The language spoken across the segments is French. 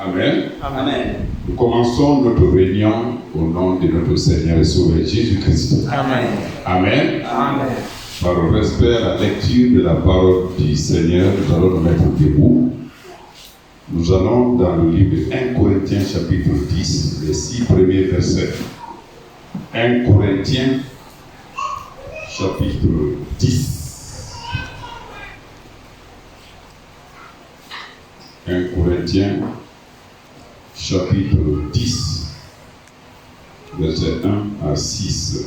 Amen. Amen. Nous commençons notre réunion au nom de notre Seigneur et Sauveur Jésus-Christ. Amen. Amen. Amen. Par le respect à la lecture de la parole du Seigneur, nous allons nous mettre debout. Nous allons dans le livre de 1 Corinthiens chapitre 10, les 6 premiers versets. 1 Corinthiens chapitre 10. 1 Corinthiens chapitre 10, verset 1 à 6.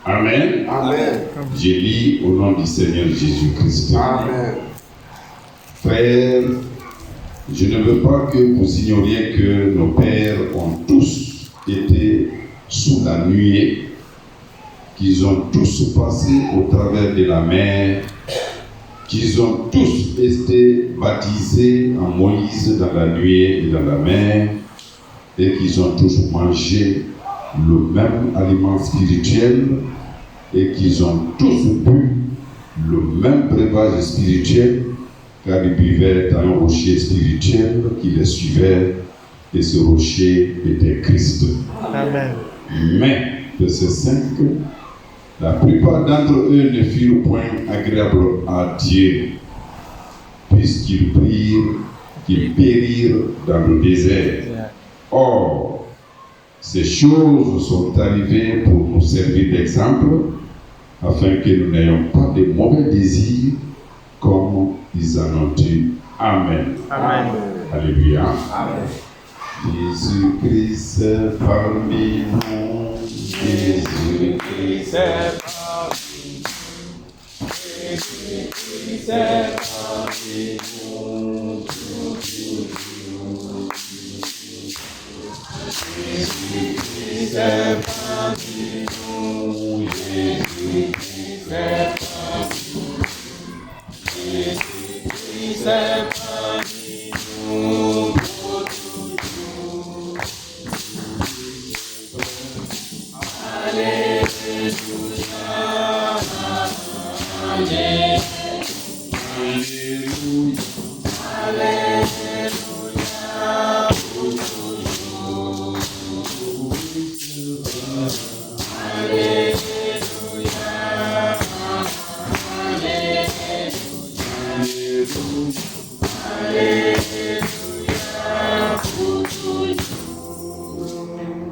Amen. Amen. Je lis au nom du Seigneur Jésus-Christ. Amen. Frères, je ne veux pas que vous ignoriez que nos pères ont tous été sous la nuée, qu'ils ont tous passé au travers de la mer, qu'ils ont tous été baptisés en Moïse dans la nuée et dans la mer, et qu'ils ont tous mangé le même aliment spirituel, et qu'ils ont tous bu le même breuvage spirituel, car ils buvaient dans un rocher spirituel qui les suivait, et ce rocher était Christ. Amen. Mais, verset 5, la plupart d'entre eux ne furent point agréables à Dieu, puisqu'ils périrent dans le désert. Or, ces choses sont arrivées pour nous servir d'exemple, afin que nous n'ayons pas de mauvais désirs comme ils en ont eu. Amen. Amen. Alléluia. Amen. Jésus-Christ parmi nous. Jésus-Christ parmi nous. Jésus-Christ parmi nous. Jésus-Christ parmi nous. Jésus-Christ parmi nous. Jésus-Christ parmi nous.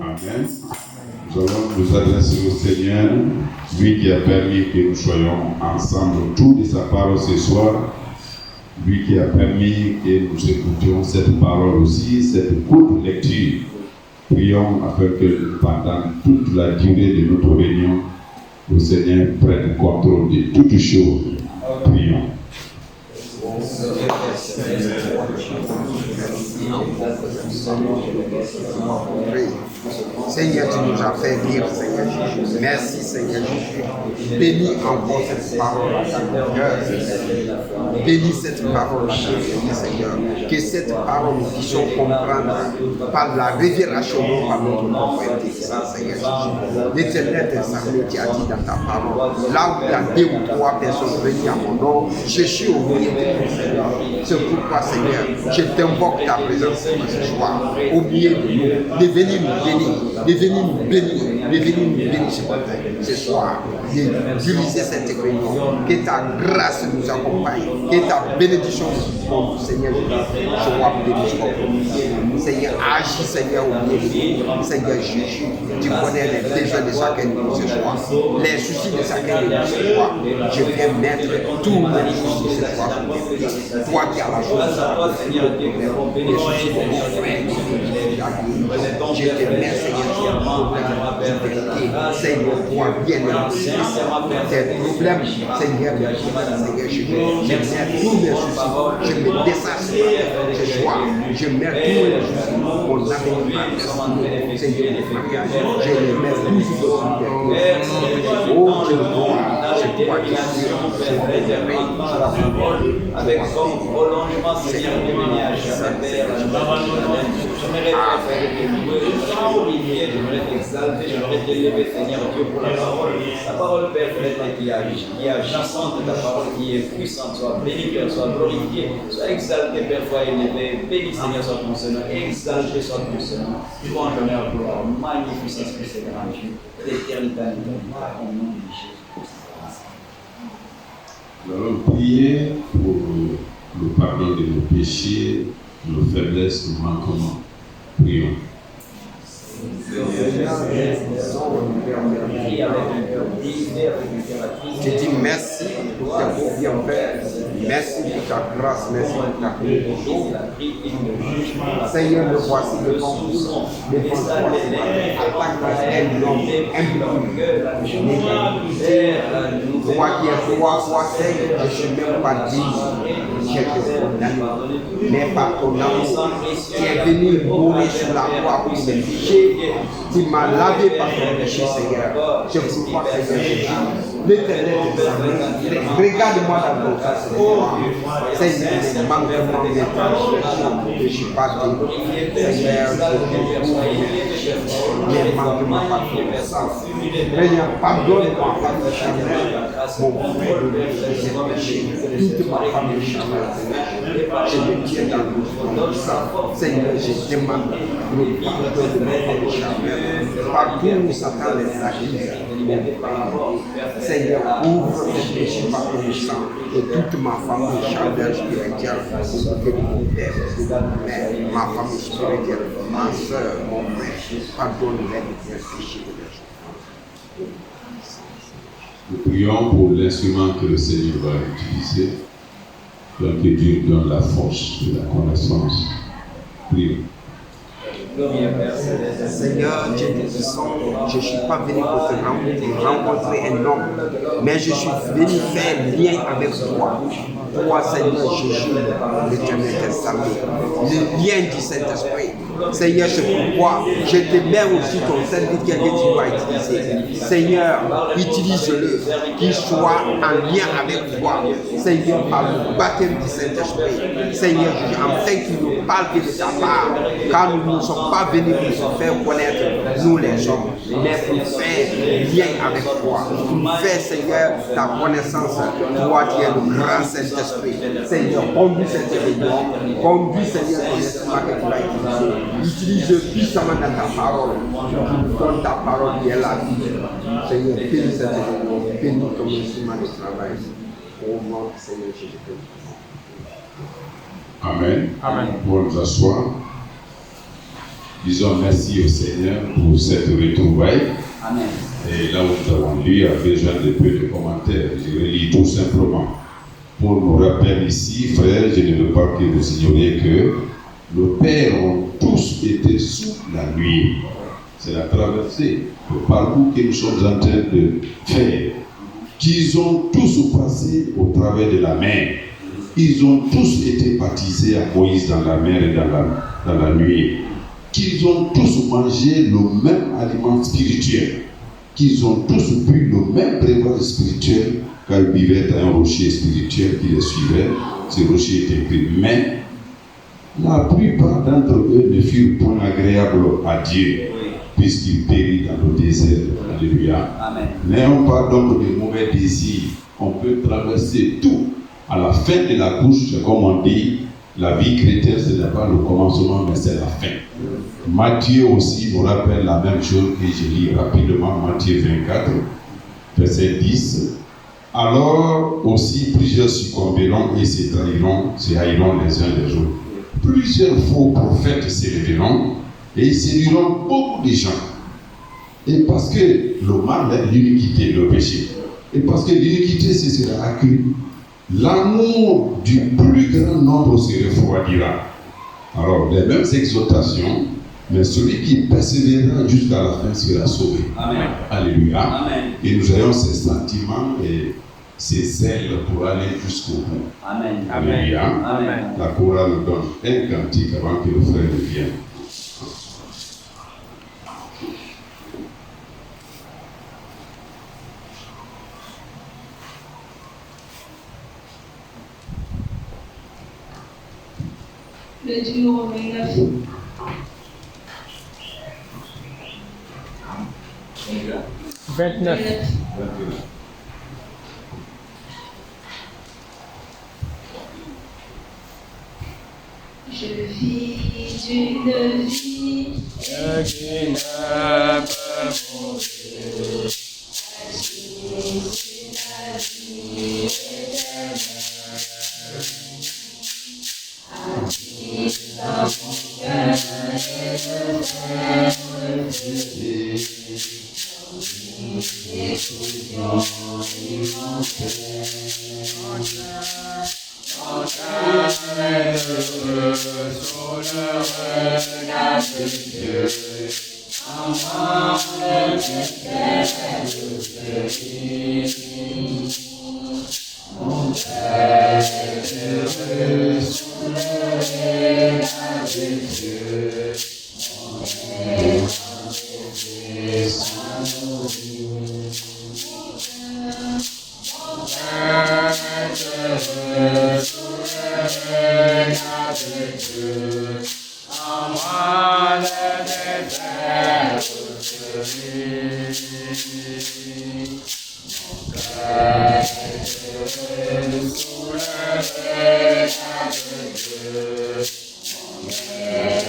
Amen. Nous allons nous adresser au Seigneur, lui qui a permis que nous soyons ensemble autour de sa parole ce soir, lui qui a permis que nous écoutions cette parole aussi, cette courte lecture. Prions afin que pendant toute la durée de notre réunion, le Seigneur prenne contrôle de toutes choses. Prions. Seigneur, tu nous as fait vivre, Seigneur Jésus. Merci, Seigneur Jésus. Bénis encore cette parole à ton cœur. Bénis cette parole à ton cœur, Seigneur. Que cette parole nous puissions comprendre par la révélation, par notre propre intelligence, Seigneur Jésus. L'Éternel des armées qui a dit dans ta parole, là où il y a 2 ou 3 personnes venues à mon nom, je suis au milieu de vous, Seigneur. C'est pourquoi, Seigneur, je t'invoque ta présence ce soir, au milieu de nous, de venir nous bénir, de venir nous bénir, de venir nous bénir ce soir, d'utiliser cette réunion, que ta grâce nous accompagne, que ta bénédiction nous porte, Seigneur Jésus, sois béni jusqu'au bout. Seigneur, agis, Seigneur, au milieu de nous, Seigneur Jésus, tu connais les besoins de chacun de nous ce soir, les soucis de chacun de nous ce soir. Je viens mettre tous les soucis ce soir sur tes pieds. Toi qui as la chose, les soucis de mon frère, je te mets, Seigneur, sur le problème de vérité. Seigneur, toi, bien tes problèmes, Seigneur, Seigneur, je mets tous mes soucis, je me désasse ce soir, je mets tous les soucis, mon avenir, ma destinée, Seigneur, mon mariage, je les mets tous sur le Seigneur. Oh, je le vois, je te toi qui es Dieu, je t'aimerai, avec son prolongement, Seigneur, de venir à jamais, Père, j'aimerais faire tes louer, j'aimerais t'exalter, j'aimerais t'élever, Seigneur Dieu, pour la parole, Père, qui est agissante, ta parole qui est puissante, soit béni, Père, soit glorifié, soit exalté, Père, soit élevé, béni, Seigneur, soit ton Seigneur, exalté, soit ton Seigneur, louange, honneur, gloire, magnificence, que c'est grand Dieu, l'éternité, au nom de Jésus. Nous allons prier pour le pardon de nos péchés, nos faiblesses, nos manquements. Prions. Je dis merci pour tes beaux bienfaits, merci pour ta grâce, merci pour ta bénédiction. Seigneur, le voici devant vous, devant toi, à ta grâce, un homme, toi qui es toi, Seigneur, je ne suis même pas digne, j'ai te condamné, mais par ton amour, qui est venu mourir sur la croix pour mes péchés, tu m'as lavé par ton péché, Seigneur. Je vous crois, Seigneur Jésus. L'Éternel te salue. Regarde-moi dans ton face, Seigneur, mes manquements, mes transgressions, je ne suis pas digne. Seigneur, je te prie, mes manquements par ton sang. Seigneur, pardonne-moi par ton charmeur, mon frère de péché, toute ma famille charmeur, je me tiens dans le sang. Seigneur, je demande le pardon de mes familles charmeur. Partout où Satan les accuse, Seigneur, ouvre mes péchés par ton sang et toute ma famille charmeur spirituelle, mon père, ma famille spirituelle, ma soeur, mon frère, pardonne-les de mes péchés. Nous prions pour l'instrument que le Seigneur va utiliser, donc que Dieu donne la force et la connaissance. Prions. Seigneur, Dieu des puissants, je ne suis pas venu pour te rencontrer un homme, mais je suis venu faire lien avec toi. Toi, Seigneur Jésus, l'Éternel est salvé. Le lien du Saint-Esprit. Seigneur, c'est pourquoi je te mets aussi ton serviteur que tu vas utiliser. Seigneur, utilise-le, qu'il soit en lien avec toi. Seigneur, par le baptême du Saint-Esprit. Seigneur Jésus, afin qu'il nous parle que de ta part, car nous ne sommes pas venus pour se faire connaître, nous les hommes, mais pour faire lien avec toi. Pour faire, Seigneur, ta connaissance. Toi qui es le grand Saint-Esprit. Seigneur, conduis cette réunion, conduis, Seigneur, ton esprit que tu vas utiliser. Utilise puissamment dans ta parole, pour donne ta parole qui est la vie. Seigneur, bénis cette réunion, bénis ton instrument de travail. Au nom du Seigneur Jésus-Christ. Amen. Amen. Pour nous asseoir, disons merci au Seigneur pour cette retrouvaille. Amen. Et là où nous avons lu, a besoin de peu de commentaires. Je relis tout simplement. Pour nous rappeler ici, frères, je ne veux pas que vous ignoriez que nos pères ont tous été sous la nuit. C'est la traversée, le parcours que nous sommes en train de faire. Qu'ils ont tous passé au travers de la mer. Ils ont tous été baptisés à Moïse dans la mer et dans la nuit. Qu'ils ont tous mangé le même aliment spirituel. Qu'ils ont tous bu le même breuvage spirituel quand ils vivaient à un rocher spirituel qui les suivait. Ce rocher était pris. Mais la plupart d'entre eux ne furent point agréables à Dieu, puisqu'ils périrent dans le désert. Alléluia. N'ayons pas donc de mauvais désirs. On peut traverser tout. À la fin de la couche, comme on dit, la vie chrétienne, ce n'est pas le commencement, mais c'est la fin. Matthieu aussi nous rappelle la même chose que je lis rapidement, Matthieu 24, verset 10. Alors aussi plusieurs succomberont et se trahiront, se haïront les uns les autres. Plusieurs faux prophètes se révéleront et ils séduiront beaucoup de gens. Et parce que le mal est l'iniquité, le péché. Et parce que l'iniquité se sera accrue, l'amour du plus grand nombre se refroidira. Alors, les mêmes exhortations, mais celui qui persévérera jusqu'à la fin sera sauvé. Amen. Alléluia. Amen. Et nous ayons ces sentiments et ces zèles pour aller jusqu'au bout. Amen. Alléluia. Amen. La chorale nous donne un cantique avant que le frère vienne. Le numéro 29. Je vis d'une vie qui ne peut mourir. Jésus, la vie éternelle. Habite dans mon cœur et je t'aime Jésus. Tes souillons immortels. Mon cœur est heureux sous le regard de Dieu. En moi le mystère guérit. Mon cœur est heureux sous le regard de Dieu. Mon cœur est sans nourrir. Mon cœur est heureux sous le regard de Dieu. En moi le désert guérit. Mon cœur est heureux sous le regard de Dieu. Mon cœur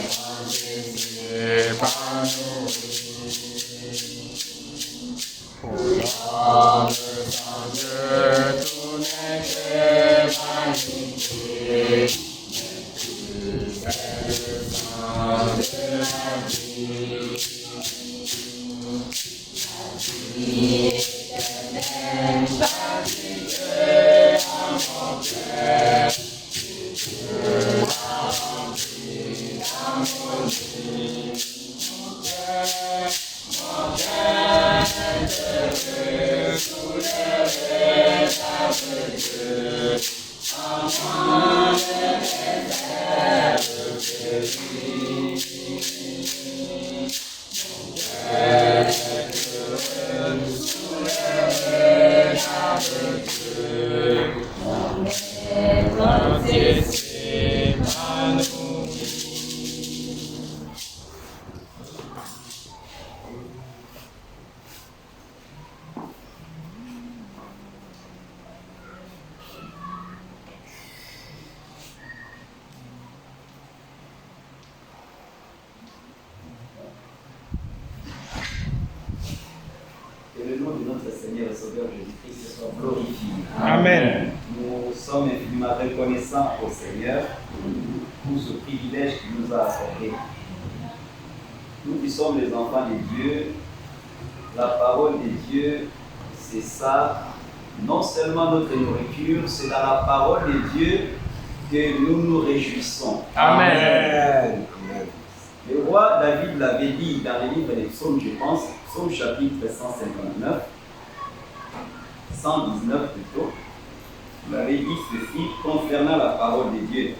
est par nourrir. Dans le sang de tout n'est que vanité. C'est le sang de la vie. La vie éternelle pratiquée à mon cœur. Et Dieu l'a rempli d'harmonie. Mon cœur est heureux sous le regard de Dieu. En moi le désert guérit. Mon cœur est heureux sous le regard de Dieu. Mon être entier s'épanouit. Que le nom de notre Seigneur et Sauveur Jésus-Christ soit glorifié. Amen. Nous sommes infiniment reconnaissants au Seigneur pour ce privilège qu'il nous a accordé. Nous qui sommes les enfants de Dieu, la parole de Dieu, c'est ça, non seulement notre nourriture, c'est dans la parole de Dieu que nous nous réjouissons. Amen. Le roi David l'avait dit dans le livre des psaumes, je pense, psaume chapitre 159, 119 plutôt, il avait dit ceci concernant la parole de Dieu.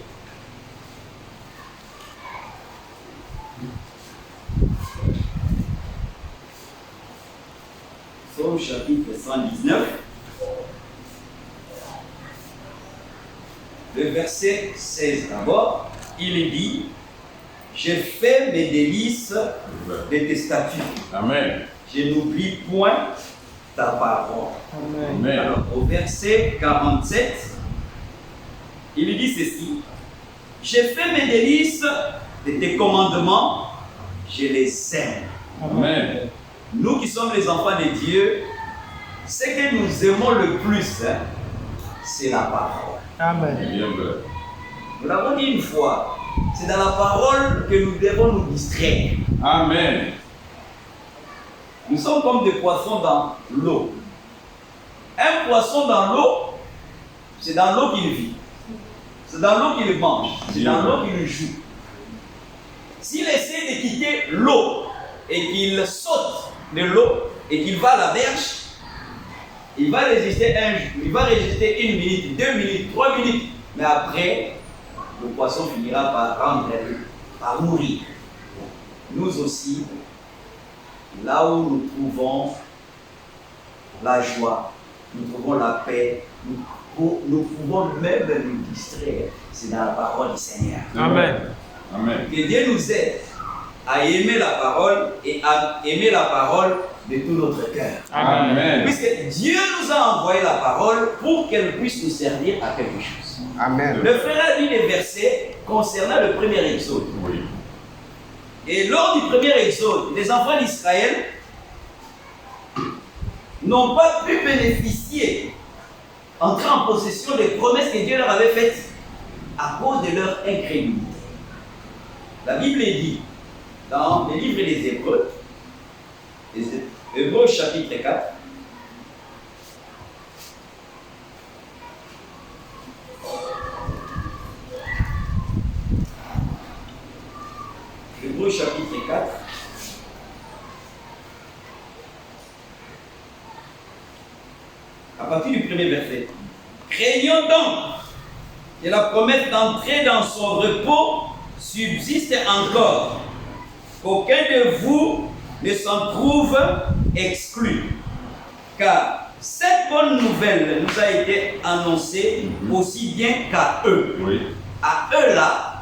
Psaume chapitre 119, le verset 16 d'abord, il est dit: j'ai fait mes délices de tes statuts. Amen. Je n'oublie point ta parole. Amen. Alors, au verset 47, il dit ceci: j'ai fait mes délices de tes commandements, je les aime. Amen. Nous qui sommes les enfants de Dieu, ce que nous aimons le plus, c'est la parole. Amen. Nous l'avons dit une fois, c'est dans la parole que nous devons nous distraire. Amen. Nous sommes comme des poissons dans l'eau. Un poisson dans l'eau, c'est dans l'eau qu'il vit. C'est dans l'eau qu'il mange. C'est dans l'eau qu'il joue. S'il essaie de quitter l'eau et qu'il saute de l'eau et qu'il va à la berge, il va résister il va résister 1 minute, 2 minutes, 3 minutes. Mais après, le poisson finira par mourir. Nous aussi, là où nous trouvons la joie, nous trouvons la paix, nous pouvons même nous distraire. C'est dans la parole du Seigneur. Amen. Amen. Que Dieu nous aide à aimer la parole et à aimer la parole de tout notre cœur. Amen. Puisque Dieu nous a envoyé la parole pour qu'elle puisse nous servir à quelque chose. Amen. Le frère a lu les versets concernant le premier exode. Oui. Et lors du premier exode, les enfants d'Israël n'ont pas pu bénéficier, entrer en possession des promesses que Dieu leur avait faites à cause de leur incrédulité. La Bible est dit dans le livre des Hébreux, Hébreux chapitre 4, Hébreux chapitre 4, à partir du premier verset. Craignons donc que la promesse d'entrer dans son repos subsiste encore, qu'aucun de vous ne s'en trouve exclu. Car cette bonne nouvelle nous a été annoncée aussi bien qu'à eux. Oui. À eux là,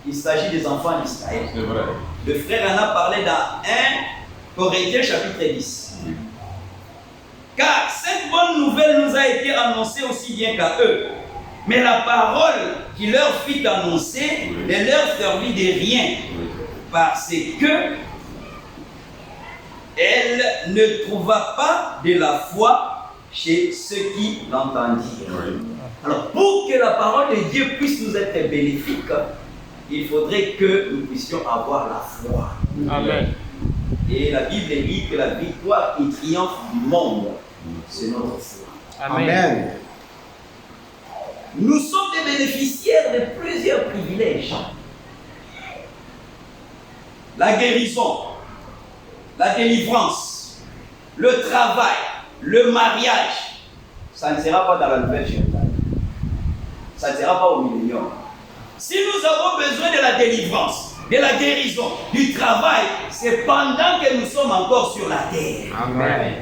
il s'agit des enfants d'Israël. C'est vrai. Le frère en a parlé dans 1 Corinthiens chapitre 10. Car cette bonne nouvelle nous a été annoncée aussi bien qu'à eux. Mais la parole qui leur fut annoncée ne leur servit de rien. Parce que elle ne trouva pas de la foi chez ceux qui l'entendirent. Oui. Alors, pour que la parole de Dieu puisse nous être bénéfique, il faudrait que nous puissions avoir la foi. Amen. Et la Bible dit que la victoire qui triomphe du monde, c'est notre foi. Amen. Nous sommes des bénéficiaires de plusieurs privilèges. La guérison, la délivrance, le travail, le mariage, ça ne sera pas dans la nouvelle Jérusalem. Ça ne sera pas au millénium. Si nous avons besoin de la délivrance, de la guérison, du travail, c'est pendant que nous sommes encore sur la terre. Amen.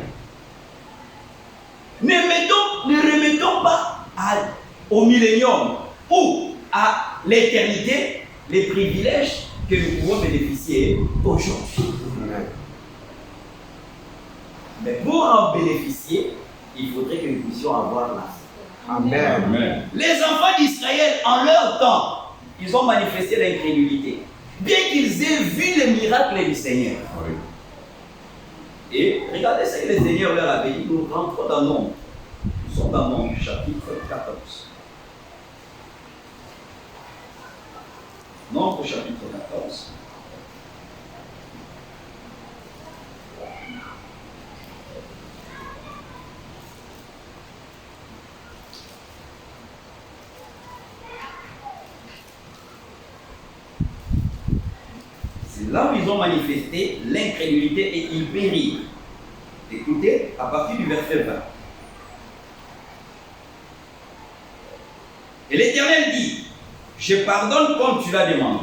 Ne remettons pas au millénium ou à l'éternité les privilèges que nous pouvons bénéficier aujourd'hui. Amen. Mais pour en bénéficier, il faudrait que nous puissions avoir la foi. Amen. Amen. Les enfants d'Israël, en leur temps, ils ont manifesté l'incrédulité, bien qu'ils aient vu les miracles du Seigneur. Oui. Et regardez ce que le Seigneur leur avait dit. Nous rentrons dans Nombre. Nous sommes dans Nombre, chapitre 14. Nombre, chapitre 14. C'est là où ils ont manifesté l'incrédulité et ils périrent. Écoutez, à partir du verset 20. Et l'Éternel dit, je pardonne comme tu l'as demandé,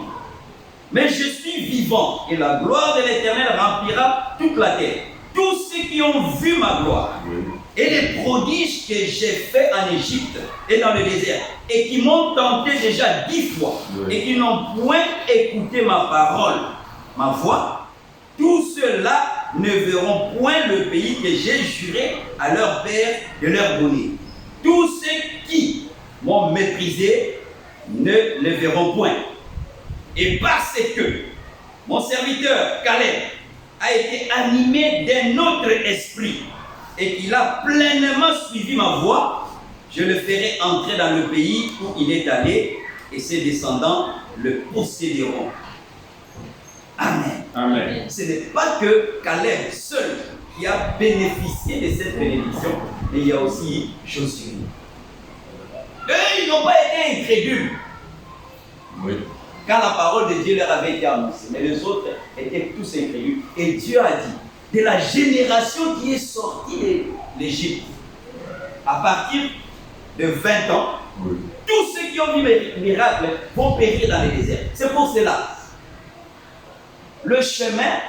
mais je suis vivant et la gloire de l'Éternel remplira toute la terre. Tous ceux qui ont vu ma gloire et les prodiges que j'ai faits en Égypte et dans le désert et qui m'ont tenté déjà 10 fois et qui n'ont point écouté ma parole, ma voix, tous ceux-là ne verront point le pays que j'ai juré à leur père de leur donner. Tous ceux qui m'ont méprisé ne le verront point. Et parce que mon serviteur Caleb a été animé d'un autre esprit et qu'il a pleinement suivi ma voix, je le ferai entrer dans le pays où il est allé et ses descendants le posséderont. Amen. Amen. Ce n'est pas que Caleb seul qui a bénéficié de cette bénédiction, mais il y a aussi Josué. Eux, ils n'ont pas été incrédules Oui. quand la parole de Dieu leur avait été annoncée, mais les autres étaient tous incrédules. Et Dieu a dit, de la génération qui est sortie de l'Égypte, à partir de 20 ans, Oui. tous ceux qui ont vu mes miracles vont périr dans le désert. C'est pour cela. Le chemin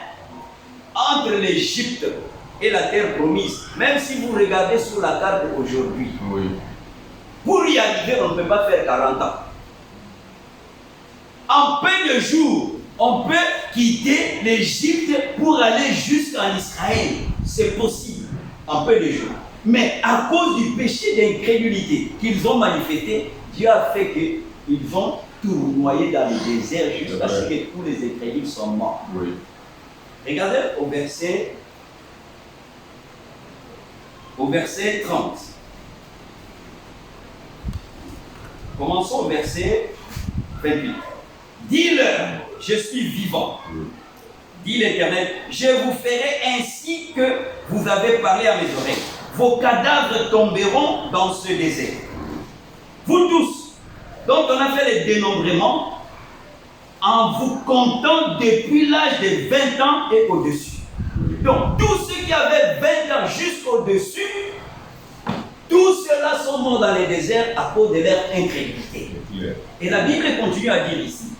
entre l'Égypte et la terre promise, même si vous regardez sur la carte aujourd'hui, Oui. Pour y arriver, on ne peut pas faire 40 ans. En peu de jours, on peut quitter l'Égypte pour aller jusqu'en Israël. C'est possible, en peu de jours. Mais à cause du péché d'incrédulité qu'ils ont manifesté, Dieu a fait qu'ils ont tournoyé dans le désert jusqu'à ce que tous les incrédules soient morts. Oui. Regardez au verset 30. Commençons au verset 28. Dis-leur, je suis vivant. Dit l'Éternel, je vous ferai ainsi que vous avez parlé à mes oreilles. Vos cadavres tomberont dans ce désert. Vous tous, dont on a fait le dénombrement, en vous comptant depuis l'âge de 20 ans et au-dessus. Donc, tous ceux qui avaient 20 ans jusqu'au-dessus, tous ceux-là sont morts dans les déserts à cause de leur incrédulité. Et la Bible continue à dire ici,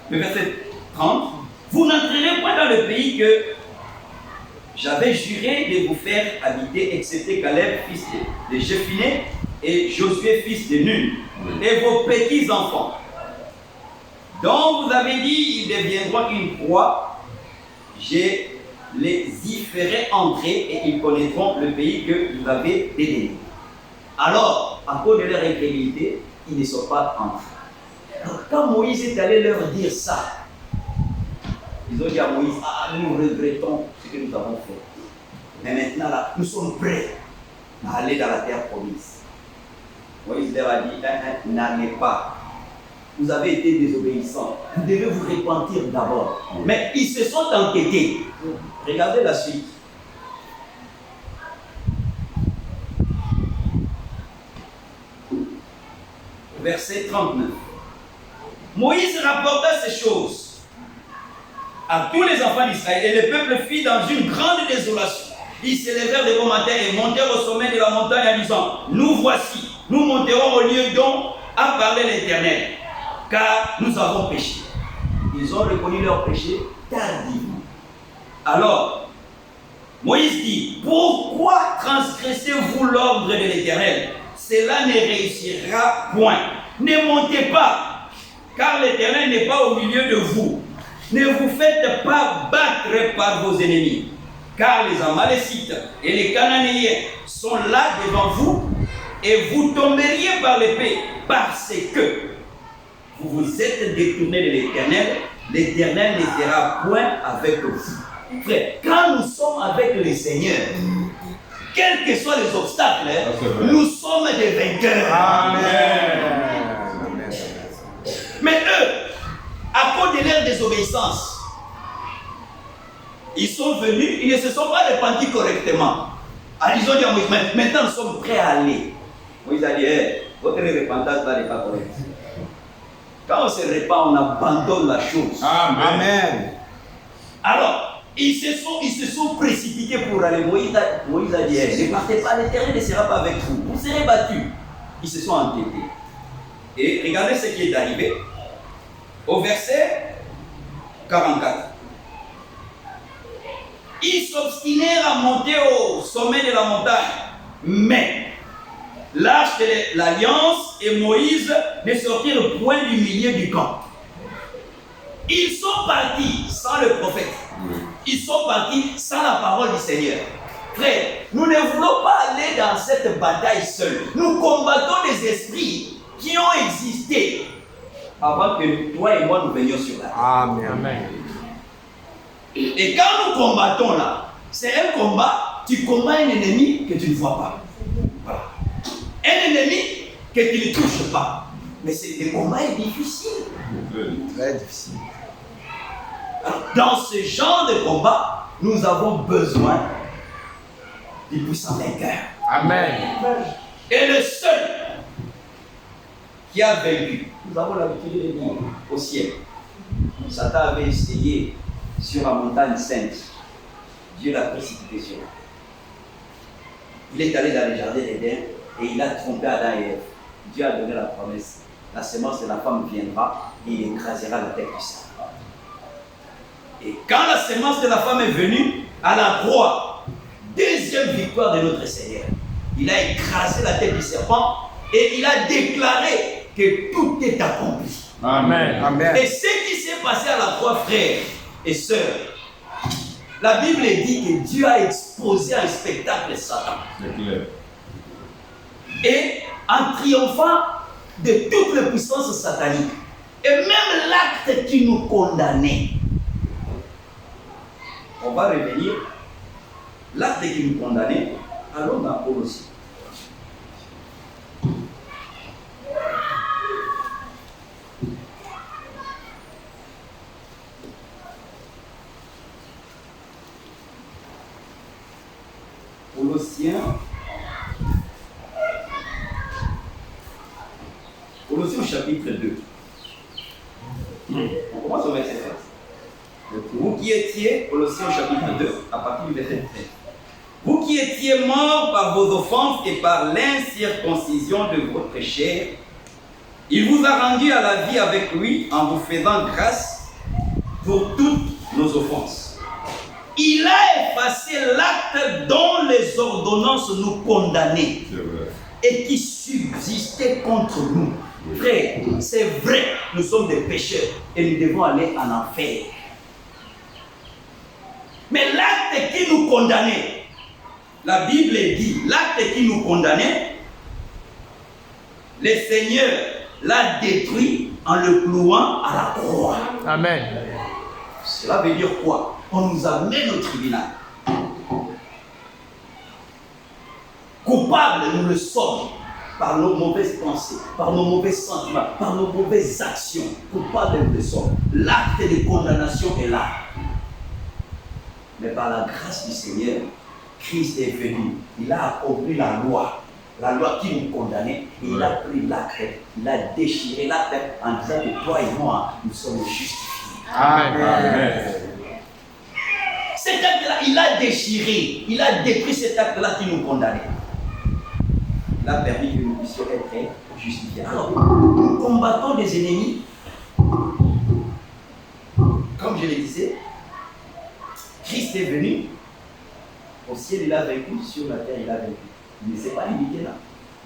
le verset 30, vous n'entrerez pas dans le pays que j'avais juré de vous faire habiter, excepté Caleb, fils de Jephunneh, et Josué, fils de Nun, et vos petits-enfants, dont vous avez dit, ils deviendront une proie, je les y ferai entrer, et ils connaîtront le pays que vous avez dédaigné. Alors, à cause de leur incrédulité, ils ne sont pas entrés. Alors, quand Moïse est allé leur dire ça, ils ont dit à Moïse, ah, nous regrettons ce que nous avons fait. Mais maintenant, là, nous sommes prêts à aller dans la terre promise. Moïse leur a dit, n'allez pas. Vous avez été désobéissants. Vous devez vous repentir d'abord. Mais ils se sont entêtés. Regardez la suite. Verset 39. Moïse rapporta ces choses à tous les enfants d'Israël, et le peuple fit dans une grande désolation. Ils s'élevèrent de bon matin et montèrent au sommet de la montagne en disant, nous voici, nous monterons au lieu dont a parlé l'Éternel, car nous avons péché. Ils ont reconnu leur péché tardivement. Alors, Moïse dit, pourquoi transgressez-vous l'ordre de l'Éternel? Cela ne réussira point. Ne montez pas, car l'Éternel n'est pas au milieu de vous. Ne vous faites pas battre par vos ennemis, car les Amalécites et les Cananéens sont là devant vous, et vous tomberiez par l'épée, parce que vous vous êtes détournés de l'Éternel. L'Éternel ne sera point avec vous. Frère, quand nous sommes avec le Seigneur, quels que soient les obstacles, nous sommes des vainqueurs. Amen. Mais eux, à cause de leur désobéissance, ils sont venus, ils ne se sont pas repentis correctement. Alors ils ont dit à Moïse, maintenant nous sommes prêts à aller. Moïse a dit, votre repentance là n'est pas correcte. Quand on se repent, on abandonne la chose. Amen. Alors, ils se sont précipités pour aller. Moïse a dit, ne partez pas, l'Éternel ne sera pas avec vous. Vous serez battus. Ils se sont entêtés. Et regardez ce qui est arrivé. Au verset 44. Ils s'obstinèrent à monter au sommet de la montagne. Mais l'arche de l'alliance et Moïse ne sortirent point du milieu du camp. Ils sont partis sans le prophète. Ils sont partis sans la parole du Seigneur. Frère, nous ne voulons pas aller dans cette bataille seuls. Nous combattons des esprits qui ont existé avant que toi et moi nous venions sur la terre. Amen. Et quand nous combattons là, c'est un combat, tu combats un ennemi que tu ne vois pas. Voilà. Un ennemi que tu ne touches pas. Mais le combat est difficile. Très difficile. Alors, dans ce genre de combat, nous avons besoin du puissant vainqueur. Amen. Et le seul qui a vaincu, nous avons l'habitude de dire au ciel. Satan avait essayé sur la montagne sainte. Dieu l'a précipité sur elle. Il est allé dans le jardin d'Éden et il a trompé Adam et Ève. Dieu a donné la promesse. La semence de la femme viendra et il écrasera la tête du serpent. Et quand la semence de la femme est venue, à la croix, deuxième victoire de notre Seigneur. il a écrasé la tête du serpent et il a déclaré que tout est accompli. Amen. Amen. Et ce qui s'est passé à la croix, frères et sœurs, la Bible dit que Dieu a exposé un spectacle Satan. C'est clair. Et en triomphant de toute la puissance satanique, et même l'acte qui nous condamnait, on va revenir, l'acte qui nous condamnait, allons dans Colossiens. Colossiens chapitre 2. On commence au verset 13. Vous qui étiez, Colossiens chapitre 2, à partir du verset 13. Vous qui étiez morts par vos offenses et par l'incirconcision de votre chair, il vous a rendu à la vie avec lui en vous faisant grâce pour toutes nos offenses. Il a effacé l'acte dont les ordonnances nous condamnaient et qui subsistait contre nous. Frère, c'est vrai, nous sommes des pécheurs et nous devons aller en enfer. Mais l'acte qui nous condamnait, la Bible dit, l'acte qui nous condamnait, le Seigneur l'a détruit en le clouant à la croix. Amen. Cela veut dire quoi? On nous amène au tribunal. Coupables, nous le sommes par nos mauvaises pensées, par nos mauvais sentiments, par nos mauvaises actions. Coupables, nous le sommes. L'acte de condamnation est là. Mais par la grâce du Seigneur, Christ est venu. Il a accompli la loi qui nous condamnait. Et il a pris l'acte, il a déchiré l'acte en disant que toi et moi, nous sommes justifiés. Amen. Amen. Cet acte-là, il a déchiré, il a détruit cet acte-là qui nous condamnait. Il a permis que nous puissions être justifiés. Alors, nous combattons des ennemis. Comme je le disais, Christ est venu. Au ciel, il a vaincu. Sur la terre, il a vaincu. Il ne s'est pas limité là.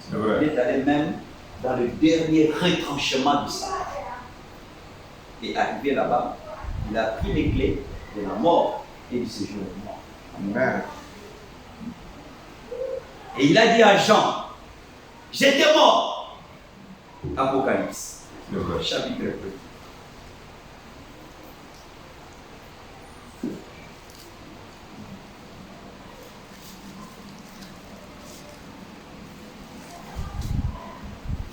C'est vrai. Il est allé même dans le dernier retranchement du Satan. Et arrivé là-bas, il a pris les clés de la mort et du séjour de mort. Amen. Et il a dit à Jean, j'étais mort. Apocalypse, C'est vrai. chapitre 2.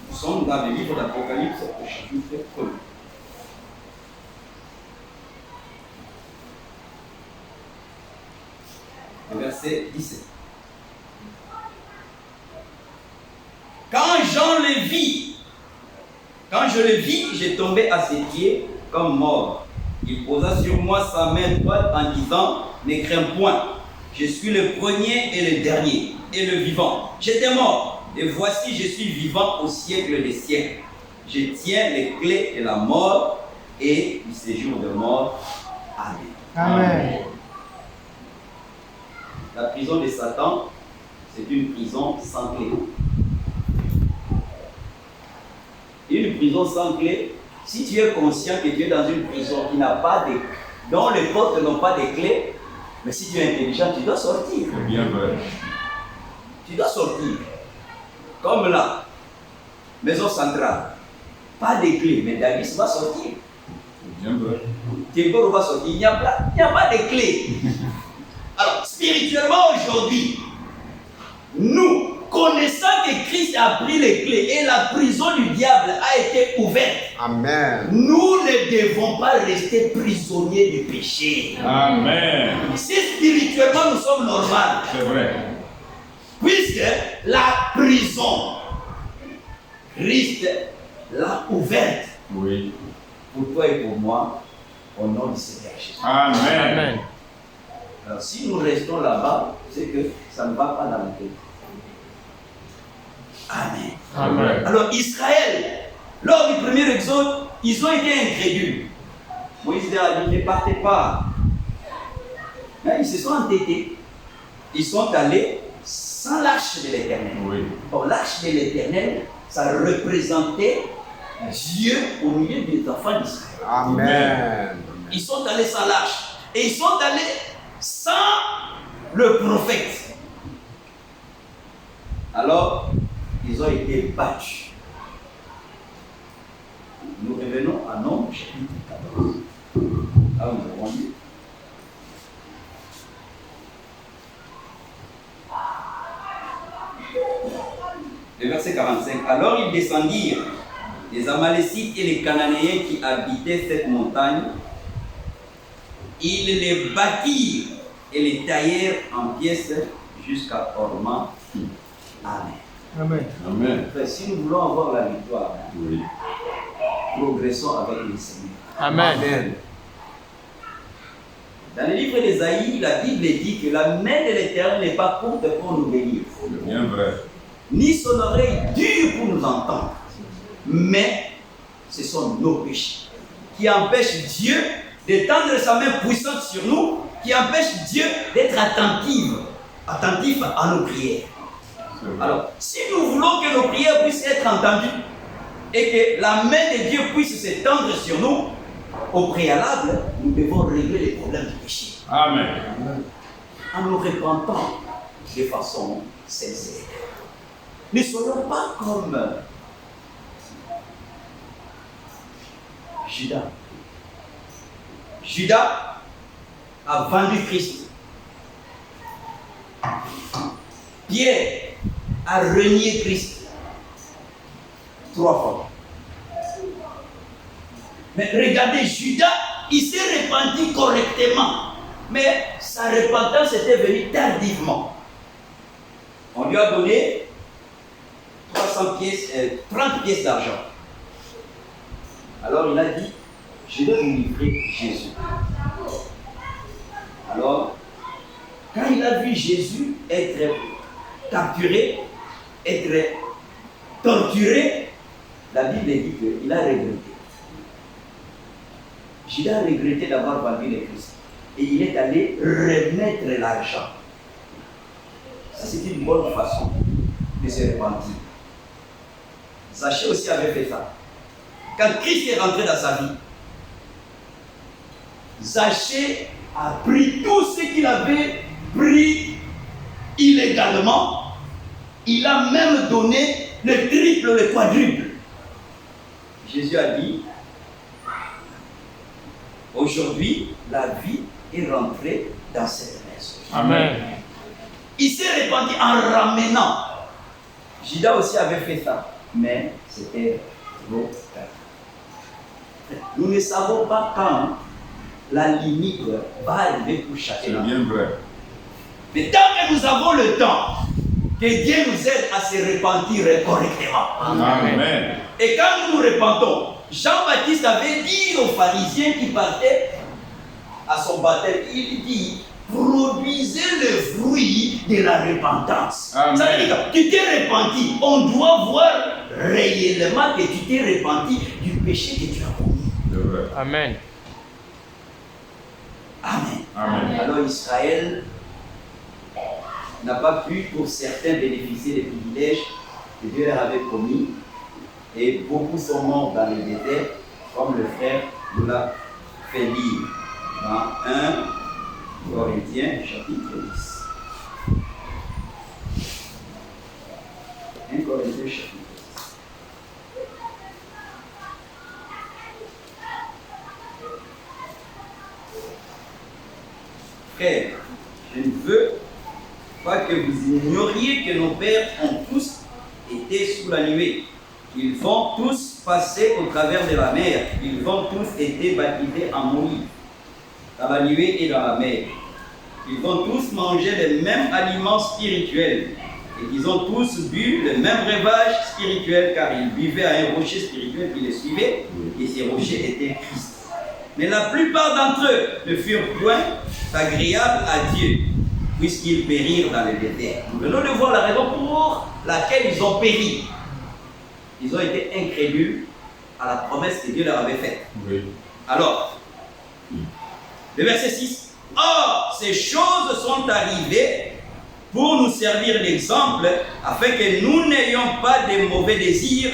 Nous sommes dans le livre d'Apocalypse au chapitre 1. Le verset 17. Quand je le vis, j'ai tombé à ses pieds comme mort. Il posa sur moi sa main droite en disant, ne crains point, je suis le premier et le dernier, et le vivant. J'étais mort, et voici je suis vivant au siècle des siècles. Je tiens les clés de la mort et du séjour de mort. Amen. Amen. La prison de Satan, c'est une prison sans clé. Une prison sans clé, si tu es conscient que tu es dans une prison qui n'a pas de, dont les portes n'ont pas de clés, mais si tu es intelligent, tu dois sortir. C'est bien vrai. Tu dois sortir. Comme là, maison centrale, pas de clés, mais Davis va sortir. C'est bien vrai. Théodore va sortir. Il n'y a pas de clés. Alors, spirituellement aujourd'hui, nous, connaissant que Christ a pris les clés et la prison du diable a été ouverte, Amen. nous ne devons pas rester prisonniers du péché. Amen. Si spirituellement nous sommes normaux, C'est vrai. puisque la prison, Christ l'a ouverte Oui. pour toi et pour moi, au nom du Seigneur Jésus. Amen. Amen. Alors si nous restons là-bas, c'est que ça ne va pas dans la tête. Amen. Amen. Alors Israël, lors du premier exode, ils ont été incrédules. Moïse a dit, ne partez pas. Mais ils se sont entêtés. Ils sont allés sans l'arche de l'Éternel. Oui. Or, l'arche de l'Éternel, ça représentait Dieu au milieu des enfants d'Israël. Amen. Ils sont allés sans l'arche. Et ils sont allés sans le prophète. Alors, ils ont été battus. Nous revenons à Nombres chapitre 14. Là, nous avons lu. Le verset 45. Alors ils descendirent, les Amalécites et les Cananéens qui habitaient cette montagne. Ils les bâtirent et les taillèrent en pièces jusqu'à Horma. Amen. Amen. Amen. Frère, si nous voulons avoir la victoire, Oui. progressons avec le Seigneur. Amen. Dans le livre d'Ésaïe, la Bible dit que la main de l'Éternel n'est pas courte pour nous bénir, C'est bien vrai. ni son oreille dure pour nous entendre. Mais ce sont nos péchés qui empêchent Dieu d'étendre sa main puissante sur nous, qui empêchent Dieu d'être attentif à nos prières. Alors, si nous voulons que nos prières puissent être entendues et que la main de Dieu puisse s'étendre sur nous, au préalable, nous devons régler les problèmes du péché Amen. en nous repentant de façon sincère. Ne soyons pas comme Judas. Judas a vendu Christ. Pierre a renié Christ 3 fois. Mais regardez, Judas, il s'est repenti correctement. Mais sa repentance était venue tardivement. On lui a donné 30 pièces d'argent. Alors il a dit, je vais vous livrer Jésus. Alors, quand il a vu Jésus être capturé, être torturé, la Bible dit qu'il a regretté. Judas a regretté d'avoir vendu le Christ. Et il est allé remettre l'argent. Ça, c'est une bonne façon de se repentir. Zachée aussi avait fait ça. Quand Christ est rentré dans sa vie, Zachée a pris tout ce qu'il avait pris illégalement. Il a même donné le triple, le quadruple. Jésus a dit, aujourd'hui, la vie est rentrée dans cette maison. Amen. Il s'est repenti en ramenant. Judas aussi avait fait ça, mais c'était trop tard. Nous ne savons pas quand la limite va arriver pour chacun. C'est bien vrai. Mais tant que nous avons le temps, que Dieu nous aide à se repentir correctement. Amen. Et quand nous nous repentons, Jean-Baptiste avait dit aux pharisiens qui partaient à son baptême, il dit, produisez le fruit de la repentance. Amen. Ça veut dire que tu t'es repenti. On doit voir réellement que tu t'es repenti du péché que tu as commis. C'est vrai. Amen. Amen. Amen. Alors Israël n'a pas pu, pour certains, bénéficier des privilèges que Dieu leur avait promis. Et beaucoup sont morts dans le désert, comme le frère nous l'a fait lire dans 1 Corinthiens chapitre 10. 1 Corinthiens chapitre 10. Frère, je ne veux pas que vous ignoriez que nos pères ont tous été sous la nuée. Ils vont tous passer au travers de la mer. Ils vont tous été baptisés en Moïse, dans la nuée et dans la mer. Ils vont tous manger les mêmes aliments spirituels. Et ils ont tous bu le même breuvage spirituel, car ils buvaient à un rocher spirituel qui les suivait, et ces rochers étaient Christ. Mais la plupart d'entre eux ne furent point agréables à Dieu, puisqu'ils périrent dans le désert. Nous venons de voir la raison pour laquelle ils ont péri. Ils ont été incrédules à la promesse que Dieu leur avait faite. Oui. Alors, le verset 6. Or, ces choses sont arrivées pour nous servir d'exemple, afin que nous n'ayons pas de mauvais désirs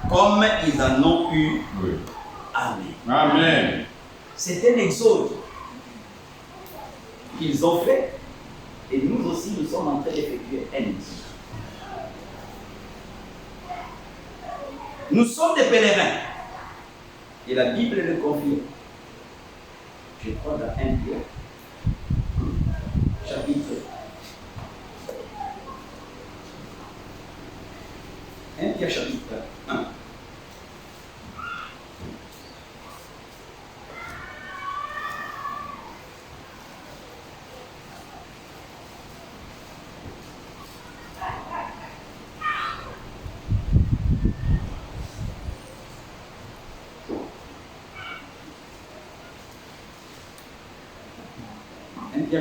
comme ils en ont eu. Oui. Amen. Amen. C'est un exode qu'ils ont fait, et nous aussi nous sommes en train d'effectuer un exode. Nous sommes des pèlerins, et la Bible le confirme. Je crois dans 1 Pierre, chapitre 1 Pierre chapitre 1.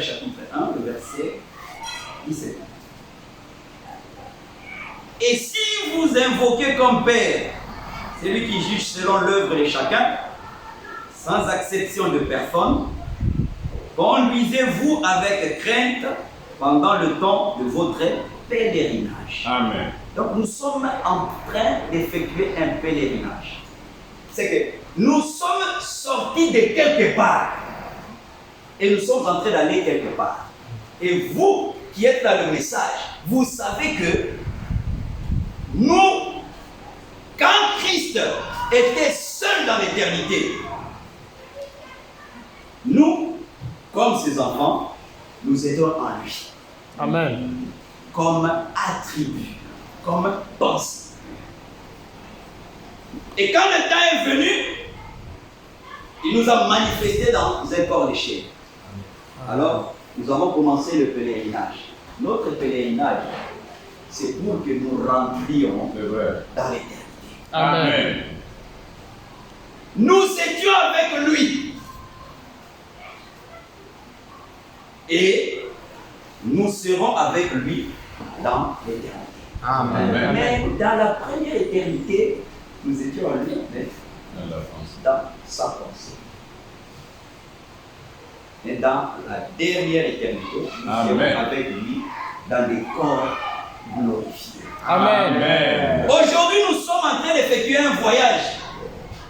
Chapitre 1, le verset 17. Et si vous invoquez comme Père celui qui juge selon l'œuvre de chacun, sans exception de personne, conduisez-vous avec crainte pendant le temps de votre pèlerinage. Amen. Donc nous sommes en train d'effectuer un pèlerinage. C'est que nous sommes sortis de quelque part. Et nous sommes en train d'aller quelque part. Et vous qui êtes dans le message, vous savez que nous, quand Christ était seul dans l'éternité, nous, comme ses enfants, nous étions en lui. Amen. Comme attribut, comme pensée. Et quand le temps est venu, il nous a manifesté dans un corps de chair. Alors, nous avons commencé le pèlerinage. Notre pèlerinage, c'est pour que nous rentrions dans l'éternité. Amen. Nous étions avec lui. Et nous serons avec lui dans l'éternité. Amen. Mais dans la première éternité, nous étions en lui, dans sa pensée. Et dans la dernière éternité, nous serons avec lui dans les corps glorifiés. Amen. Aujourd'hui, nous sommes en train d'effectuer un voyage,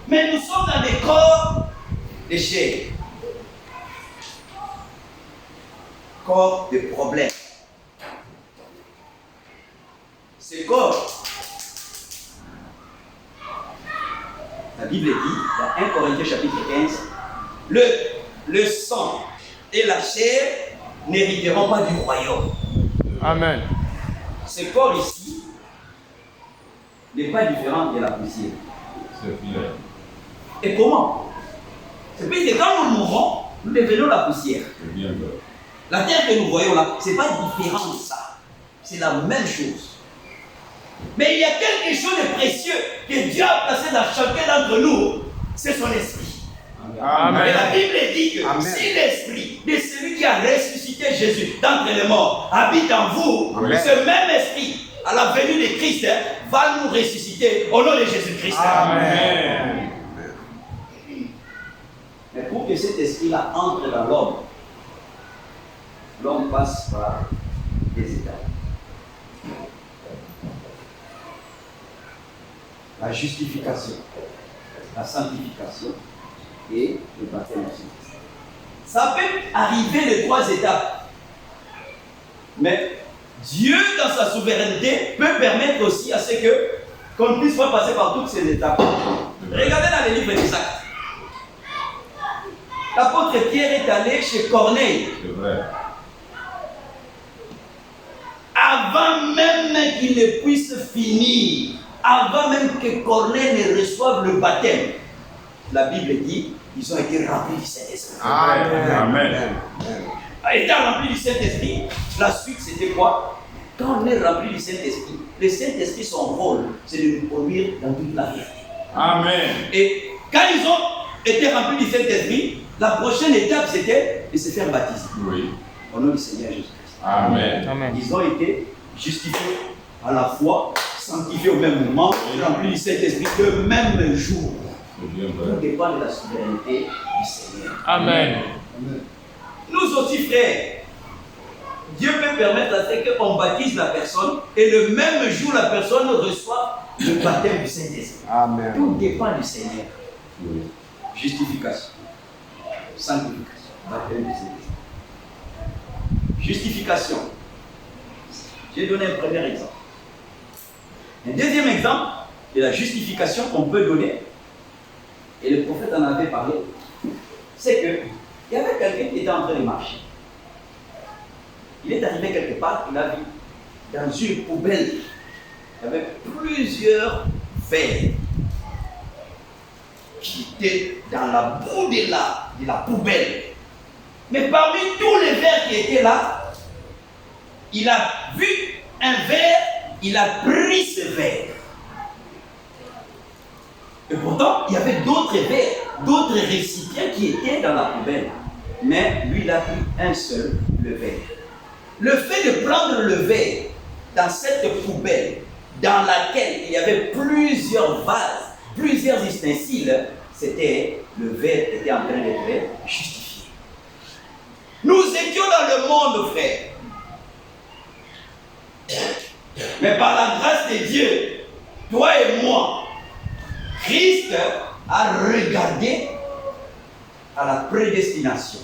mais nous sommes dans des corps de chair, corps de problèmes. Ces corps, la Bible dit, dans 1 Corinthiens chapitre 15, le sang et la chair n'hériteront pas du royaume. Amen. Ce corps ici n'est pas différent de la poussière. C'est clair. Et comment? C'est parce que quand nous mourons, nous devenons la poussière. C'est bien clair. La terre que nous voyons là, ce n'est pas différent de ça. C'est la même chose. Mais il y a quelque chose de précieux que Dieu a placé dans chacun d'entre nous, c'est son esprit. Amen. Et la Bible dit que Amen. si l'esprit de celui qui a ressuscité Jésus d'entre les morts habite en vous, Amen. ce même esprit, à la venue de Christ, va nous ressusciter au nom de Jésus-Christ. Amen. Mais pour que cet esprit-là entre dans l'homme, l'homme passe par des étapes. La justification, la sanctification et le baptême aussi. Ça peut arriver les 3 étapes. Mais Dieu, dans sa souveraineté, peut permettre aussi à ce qu'on puisse pas passer par toutes ces étapes. Regardez dans les livres des Actes. L'apôtre Pierre est allé chez Corneille. C'est vrai. Avant même qu'il ne puisse finir, avant même que Corneille ne reçoive le baptême, la Bible dit ils ont été remplis du Saint-Esprit. Amen. Amen. Étant remplis du Saint-Esprit, la suite c'était quoi? Quand on est rempli du Saint-Esprit, le Saint-Esprit, son rôle, c'est de nous conduire dans toute la vérité. Amen. Et quand ils ont été remplis du Saint-Esprit, la prochaine étape c'était de se faire baptiser. Oui. Au nom du Seigneur Jésus-Christ. Amen. Amen. Ils ont été justifiés à la fois, sanctifiés au même moment, remplis du Saint-Esprit le même jour. C'est bien Tout vrai. dépend de la souveraineté du Seigneur. Amen. Nous aussi, frères, Dieu peut peut permettre à ce qu'on baptise la personne et le même jour, la personne reçoit le baptême du Saint-Esprit. Amen. Tout dépend du Seigneur. Justification. Sanctification. Baptême du Saint-Esprit. Justification. J'ai donné un premier exemple. Un deuxième exemple de la justification qu'on peut donner, et le prophète en avait parlé, c'est qu'il y avait quelqu'un qui était en train de marcher. Il est arrivé quelque part, il a vu dans une poubelle, il y avait plusieurs verres qui étaient dans la boue de la poubelle. Mais parmi tous les verres qui étaient là, il a vu un verre, il a pris ce verre. Et pourtant, il y avait d'autres verres, d'autres récipients qui étaient dans la poubelle. Mais lui, il a pris un seul, le verre. Le fait de prendre le verre dans cette poubelle, dans laquelle il y avait plusieurs vases, plusieurs ustensiles, c'était le verre était en train d'être justifié. Nous étions dans le monde, frère. Mais par la grâce de Dieu, toi et moi, Christ a regardé à la prédestination.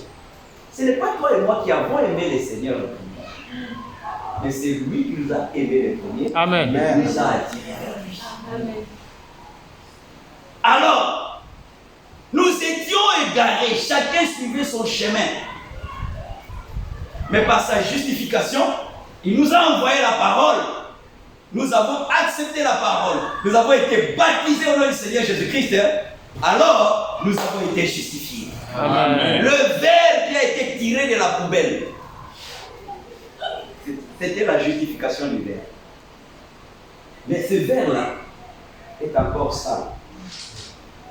Ce n'est pas toi et moi qui avons aimé le Seigneur le premier, mais c'est lui qui nous a aimé le premier. Amen. Et qui nous a attirés vers lui. Amen. Alors, nous étions égarés, chacun suivait son chemin. Mais par sa justification, il nous a envoyé la parole. Nous avons accepté la parole. Nous avons été baptisés au nom du Seigneur Jésus-Christ. Alors, nous avons été justifiés. Amen. Le verre qui a été tiré de la poubelle, c'était la justification du verre. Mais ce verre-là est encore sale.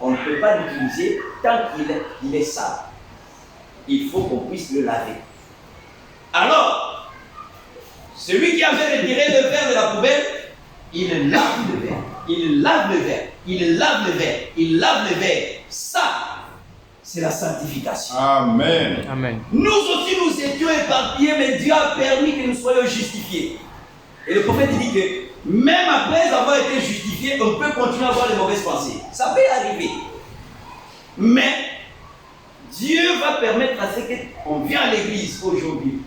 On ne peut pas l'utiliser tant qu'il est sale. Il faut qu'on puisse le laver. Alors, celui qui avait retiré le verre de la poubelle, il lave le verre, il lave le verre, il lave le verre, il lave le verre. Ça, c'est la sanctification. Amen. Amen. Nous aussi, nous étions éparpillés, mais Dieu a permis que nous soyons justifiés. Et le prophète dit que même après avoir été justifiés, on peut continuer à avoir les mauvaises pensées. Ça peut arriver. Mais Dieu va permettre à ce qu'on vienne à l'église aujourd'hui.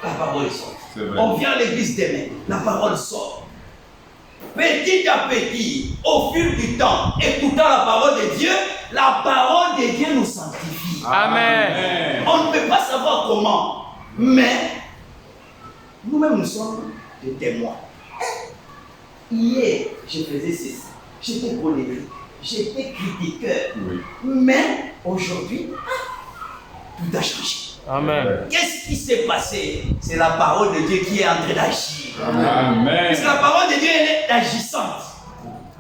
La parole sort. On vient à l'église demain. La parole sort. Petit à petit, au fil du temps, écoutant la parole de Dieu, la parole de Dieu nous sanctifie. Amen. On ne peut pas savoir comment, mais nous-mêmes nous sommes des témoins. Hier, je faisais ceci. J'étais colérique. J'étais critiqueur. Oui. Mais aujourd'hui, tout a changé. Amen. Qu'est-ce qui s'est passé? C'est la parole de Dieu qui est en train d'agir. Amen. Parce que la parole de Dieu, elle est agissante.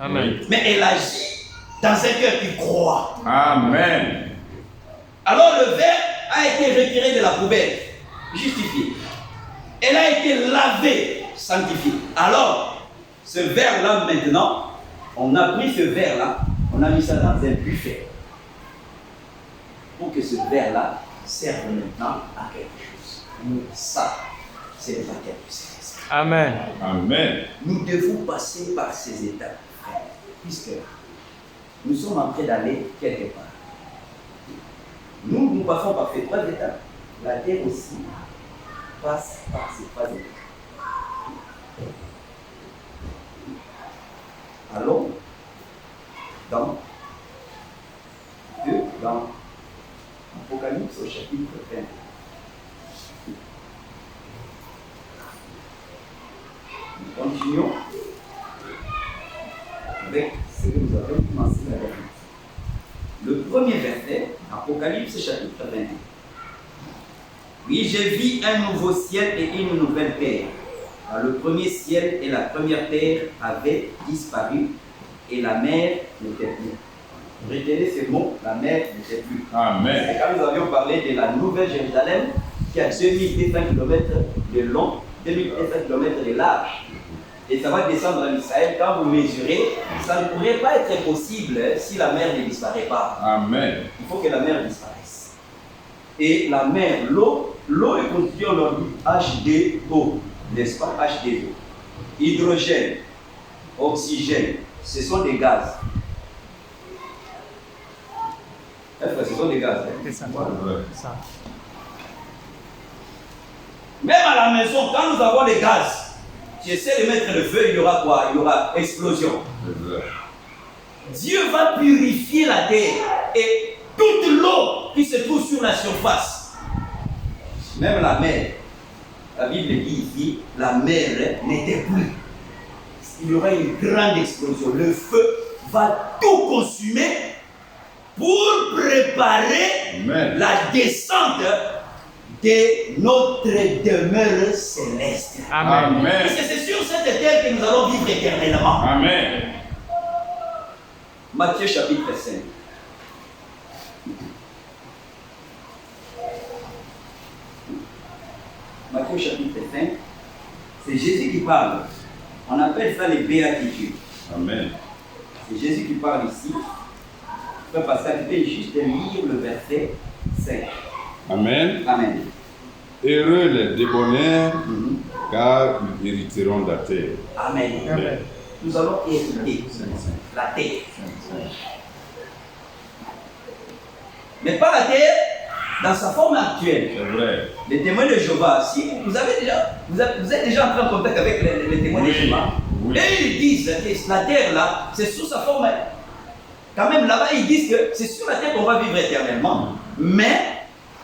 Amen. Mais elle agit dans un cœur qui croit. Amen. Alors le verre a été retiré de la poubelle, justifié. Elle a été lavée, sanctifiée. Alors, ce verre-là maintenant, on a pris ce verre-là, on a mis ça dans un buffet. Pour que ce verre-là serve maintenant à quelque chose. Ça, c'est le baptême du Saint-Esprit. Amen. Amen. Nous devons passer par ces étapes, frère, puisque nous sommes en train d'aller quelque part. Nous passons par ces trois étapes. La terre aussi passe par ces trois étapes. Allons dans Apocalypse au chapitre 20. Nous continuons avec ce que nous avons commencé la dernière fois. Le premier verset, Apocalypse chapitre 21. Oui, j'ai vu un nouveau ciel et une nouvelle terre. Car le premier ciel et la première terre avaient disparu et la mer n'était plus. Retenez ce mot, la mer n'était plus. Amen. C'est quand nous avions parlé de la Nouvelle Jérusalem qui a 2200 km de long, 2200 km de large. Et ça va descendre en Israël. Quand vous mesurez, ça ne pourrait pas être possible si la mer ne disparaît pas. Amen. Il faut que la mer disparaisse. Et la mer, l'eau, l'eau est constituée, on leur dit H2O, n'est-ce pas? H2O. Hydrogène, oxygène, ce sont des gaz. Ce sont des gaz. C'est ça. C'est ça. Même à la maison, quand nous avons des gaz, tu essaies de mettre le feu, il y aura quoi? Il y aura explosion. Dieu va purifier la terre et toute l'eau qui se trouve sur la surface, même la mer, la Bible dit ici, la mer n'était plus. Il y aura une grande explosion. Le feu va tout consumer pour préparer la descente de notre demeure céleste. Amen. Parce que c'est sur cette terre que nous allons vivre éternellement. Amen. Matthieu chapitre 5. Matthieu chapitre 5, c'est Jésus qui parle. On appelle ça les béatitudes. Amen. C'est Jésus qui parle ici. Frère Pascal, tu peux juste lire le verset 5. Amen. Amen. Heureux les débonnaires, car ils hériteront de la terre. Amen. Amen. Nous allons hériter la terre. Mais pas la terre dans sa forme actuelle. C'est vrai. Les témoins de Jéhovah, si vous êtes déjà entré en contact avec les témoins de Jéhovah, Oui. et ils disent que la terre là, c'est sous sa forme. Quand même là-bas, ils disent que c'est sur la terre qu'on va vivre éternellement. Mais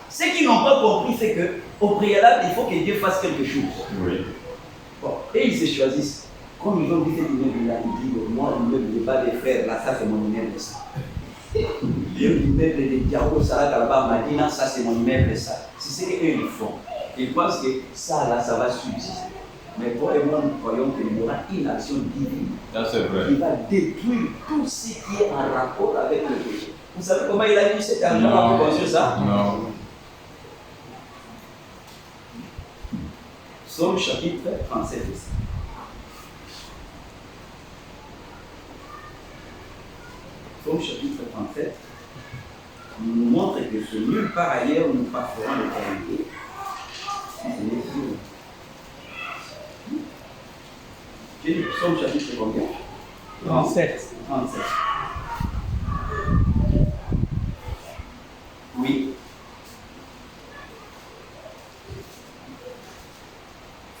ce qu'ils n'ont pas compris, c'est qu'au préalable, il faut que Dieu fasse quelque chose. Oui. Bon, et ils se choisissent. Comme ils ont dit cet immeuble-là, ils disent moi, l'immeuble n'est pas des frères, là, ça c'est mon immeuble, ça. L'immeuble des Diago, ça là-bas, Madina, ça c'est mon immeuble, ça. C'est ce qu'eux ils font. Ils pensent que ça là, ça va subsister. Mais toi et moi, nous croyons qu'il y aura une action divine Ça c'est vrai. qui va détruire tout ce qui est en rapport avec le péché. Vous savez comment il a eu cet argent pour construire ça? Non. Psaume chapitre 37 ici. Psaume chapitre 37 nous montre que ce nulle part ailleurs nous passerons l'éternité. J'ai dit Psaume chapitre combien? 37. 37. Oui.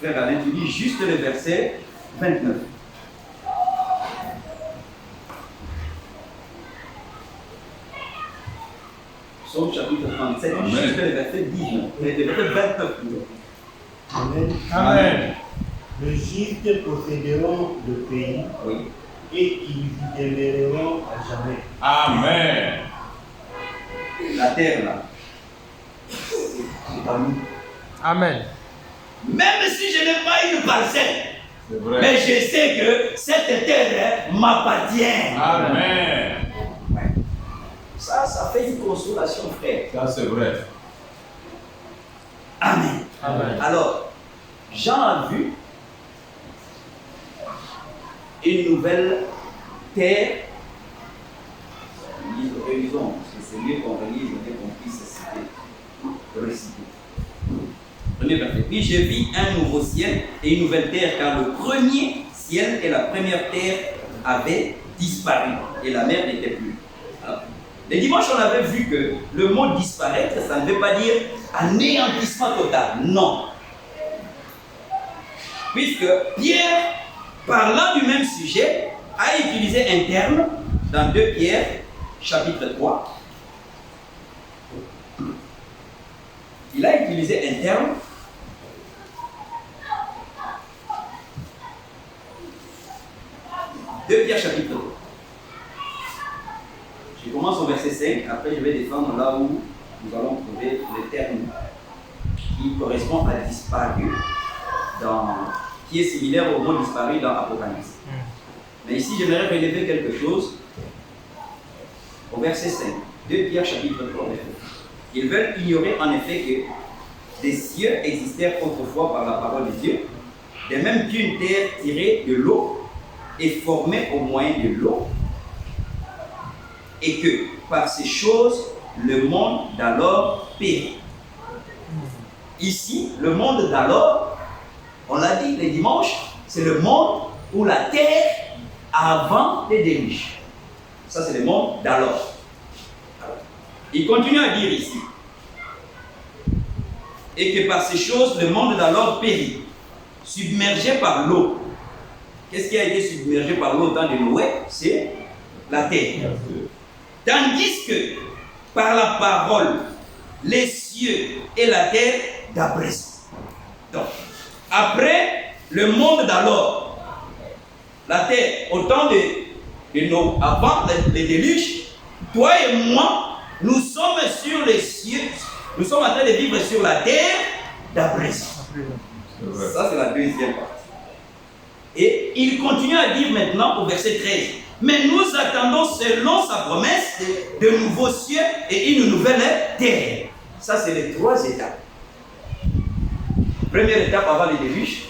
Frère Alain, tu lis juste le verset 29. Psaume chapitre 37, Amen. juste le verset 19. Le verset 29. Amen. Amen. Les justes posséderont le pays Oui. et ils y demeureront à jamais. Amen. La terre là, c'est pas nous. Amen. Même si je n'ai pas une parcelle, C'est vrai. mais je sais que cette terre m'appartient. Amen. Ouais. Ça fait une consolation, frère. Ça c'est vrai. Amen. Amen. Alors, Jean a vu une nouvelle terre. Relisons, parce que c'est mieux qu'on relise et qu'on puisse réciter. Premier verset. Puis j'ai vu un nouveau ciel et une nouvelle terre, car le premier ciel et la première terre avaient disparu et la mer n'était plus. Alors, le dimanche, on avait vu que le mot disparaître, ça ne veut pas dire anéantissement total. Non. Puisque Pierre, parlant du même sujet, a utilisé un terme dans 2 Pierre, chapitre 3. Il a utilisé un terme de Pierre, chapitre 3. Je commence au verset 5, après je vais descendre là où nous allons trouver le terme qui correspond à disparu, qui est similaire au mot disparu dans Apocalypse. Mais ici, j'aimerais relever quelque chose au verset 5, 2 Pierre chapitre 3, verset 5. Ils veulent ignorer en effet que des cieux existèrent autrefois par la parole de Dieu, de même qu'une terre tirée de l'eau et formée au moyen de l'eau, et que par ces choses, le monde d'alors périt. ici, le monde d'alors, on l'a dit les dimanches, c'est le monde ou la terre avant les déluges. Ça, c'est le monde d'alors. Il continue à dire ici. Et que par ces choses, le monde d'alors périt, submergé par l'eau. Qu'est-ce qui a été submergé par l'eau au temps de Noé? C'est la terre. Tandis que par la parole, les cieux et la terre d'abrègent. Donc, après le monde d'alors, la terre, au temps de Noé, avant les déluges, toi et moi, nous sommes sur les cieux, nous sommes en train de vivre sur la terre d'abrègent. Ça, c'est la deuxième partie. Et il continue à dire maintenant au verset 13. Mais nous attendons selon sa promesse de nouveaux cieux et une nouvelle terre. Ça, c'est les trois étapes. Première étape avant les déluges.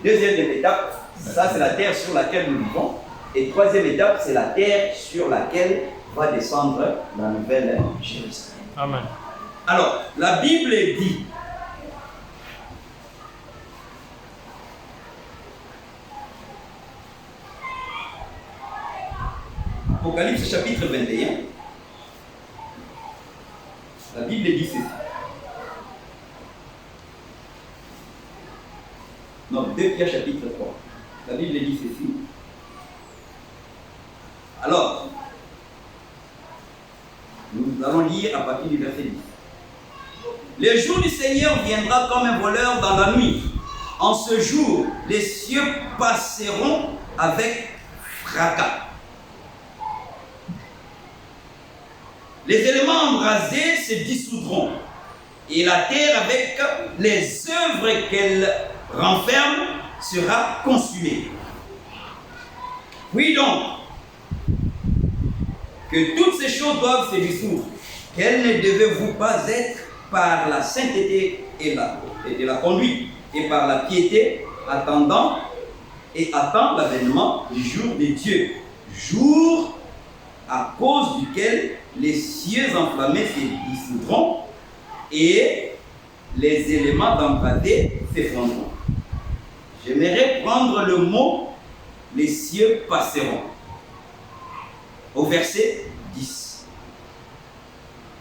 Deuxième étape, ça c'est la terre sur laquelle nous vivons. Et troisième étape, c'est la terre sur laquelle va descendre la nouvelle Jérusalem. Amen. Alors, la Bible dit, Apocalypse chapitre 21, la Bible dit ceci. Non, 2 Pierre chapitre 3. La Bible dit ceci. Alors, nous allons lire à partir du verset 10. Le jour du Seigneur viendra comme un voleur dans la nuit. En ce jour, les cieux passeront avec fracas. Les éléments embrasés se dissoudront, et la terre avec les œuvres qu'elle renferme sera consumée. Oui donc, que toutes ces choses doivent se dissoudre, quelles ne devez-vous pas être par la sainteté et de la conduite, et par la piété, attendant l'avènement du jour de Dieu, jour à cause duquel les cieux enflammés se dissoudront et les éléments d'embrasés s'effondreront. J'aimerais prendre le mot « les cieux passeront » au verset 10.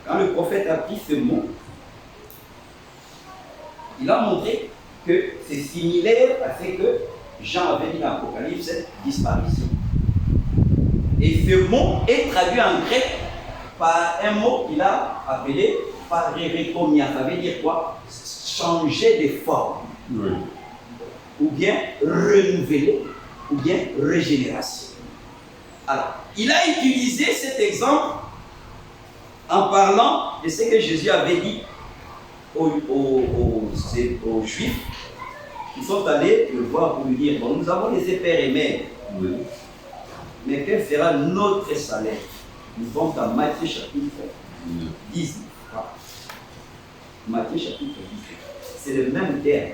Quand le prophète a pris ce mot, il a montré que c'est similaire à ce que Jean avait dit dans l'Apocalypse, disparition. Et ce mot est traduit en grec par un mot qu'il a appelé parérétomia. Ça veut dire quoi? Changer de forme. Oui. Ou bien renouveler, ou bien régénération. Alors, il a utilisé cet exemple en parlant de ce que Jésus avait dit aux Juifs qui sont allés le voir pour lui dire, bon, nous avons laissé père et mère. Oui. Mais quel sera notre salaire? Nous sommes dans Matthieu chapitre 10. Matthieu chapitre 10. C'est le même terme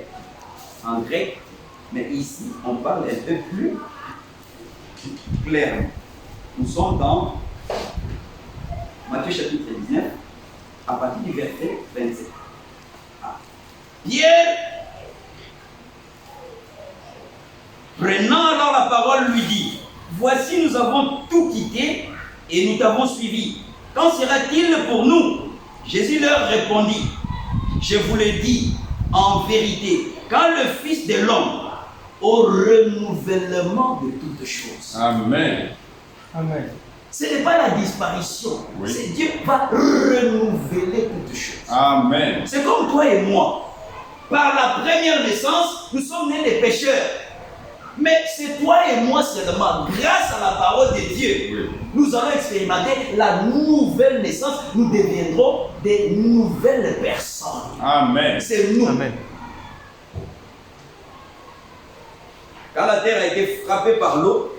en grec, mais ici, on parle un peu plus clairement. Nous sommes dans Matthieu chapitre 19, à partir du verset 27. Pierre, prenant alors la parole, lui dit, voici, nous avons tout quitté et nous t'avons suivi. Qu'en sera-t-il pour nous? Jésus leur répondit, je vous le dis en vérité, quand le Fils de l'homme, au renouvellement de toutes choses. Amen. Amen. Ce n'est pas la disparition, Oui. c'est Dieu va renouveler toutes choses. Amen. C'est comme toi et moi. Par la première naissance, nous sommes nés des pécheurs. Mais c'est toi et moi seulement, grâce à la parole de Dieu, Oui. nous allons expérimenter la nouvelle naissance. Nous deviendrons des nouvelles personnes. Amen. C'est nous. Amen. Quand la terre a été frappée par l'eau,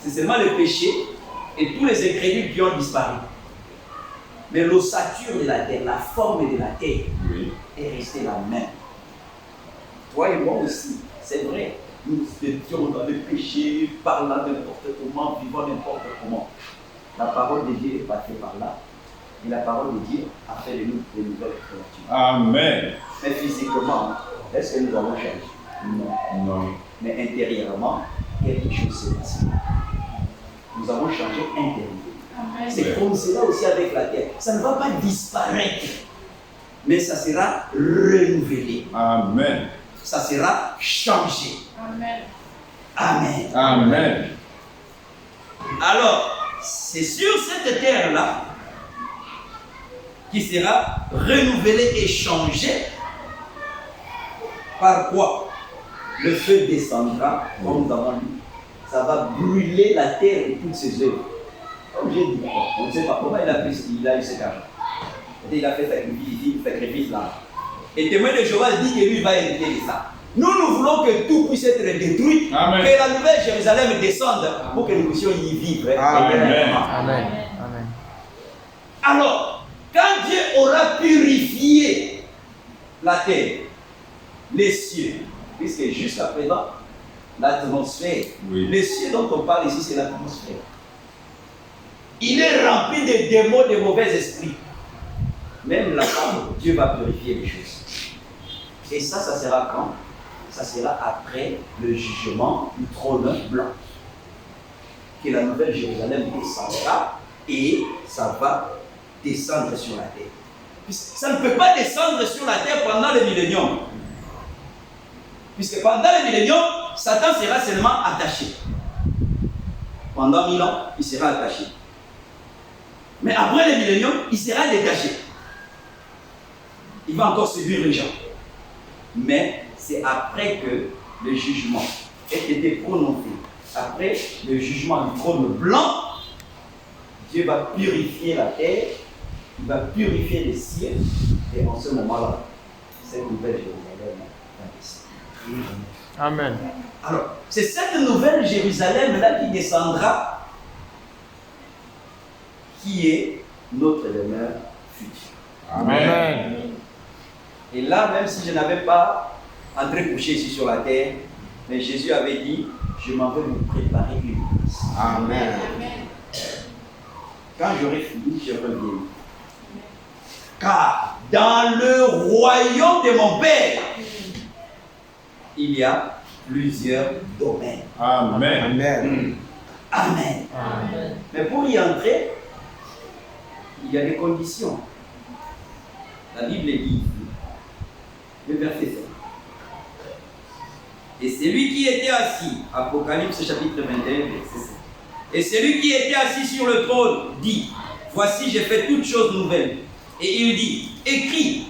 c'est seulement le péché et tous les ingrédients qui ont disparu. Mais l'ossature de la terre, la forme de la terre Oui. est restée la même. Toi et moi aussi, c'est vrai. Nous étions dans le péché, parlant n'importe comment, vivant n'importe comment. La parole de Dieu est passée par là. Et la parole de Dieu a fait de nous de nouvelles créatures. Amen. Mais physiquement, est-ce que nous avons changé? Non. Non. Mais intérieurement, quelque chose s'est passé. Nous avons changé intérieurement. C'est comme cela aussi avec la terre. Ça ne va pas disparaître, mais ça sera renouvelé. Amen. Ça sera changé. Amen. Amen. Amen. Alors, c'est sur cette terre-là qui sera renouvelée et changée. Par quoi? Le feu descendra, comme nous avons lu. Ça va brûler la terre et toutes ses œuvres. Comme j'ai dit, on ne sait pas comment il a eu cet argent. Il a fait sacrifice là. Et témoin de Jéhovah dit que lui va hériter de ça. Nous voulons que tout puisse être détruit. Amen. Que la nouvelle Jérusalem descende pour que nous puissions y vivre. Amen. Amen. Amen. Alors, quand Dieu aura purifié la terre, les cieux, puisque jusqu'à présent, l'atmosphère, Oui. les cieux dont on parle ici, c'est l'atmosphère. Il est rempli de démons, de mauvais esprits. Même là-bas, Dieu va purifier les choses. Et ça sera quand? Ça sera après le jugement du trône blanc. Que la nouvelle Jérusalem descendra et ça va descendre sur la terre. Ça ne peut pas descendre sur la terre pendant le millénium. Puisque pendant le millénium, Satan sera seulement attaché. Pendant 1000 ans, il sera attaché. Mais après le millénium, il sera détaché. Il va encore séduire les gens. Mais c'est après que le jugement ait été prononcé, après le jugement du trône blanc, Dieu va purifier la terre, il va purifier les cieux, et en ce moment-là, cette nouvelle Jérusalem va descendre. Amen. Alors, c'est cette nouvelle Jérusalem-là qui descendra, qui est notre demeure future. Amen. Et là, même si je n'avais pas entré coucher ici sur la terre, mais Jésus avait dit, je m'en vais vous préparer une place. Amen. Quand j'aurai fini, je reviens. Car dans le royaume de mon Père, il y a plusieurs domaines. Amen. Amen. Amen. Amen. Mais pour y entrer, il y a des conditions. La Bible dit, le verset 7. Et celui qui était assis, Apocalypse chapitre 21, verset 7. Et celui qui était assis sur le trône dit, voici j'ai fait toutes choses nouvelles. Et il dit, écris,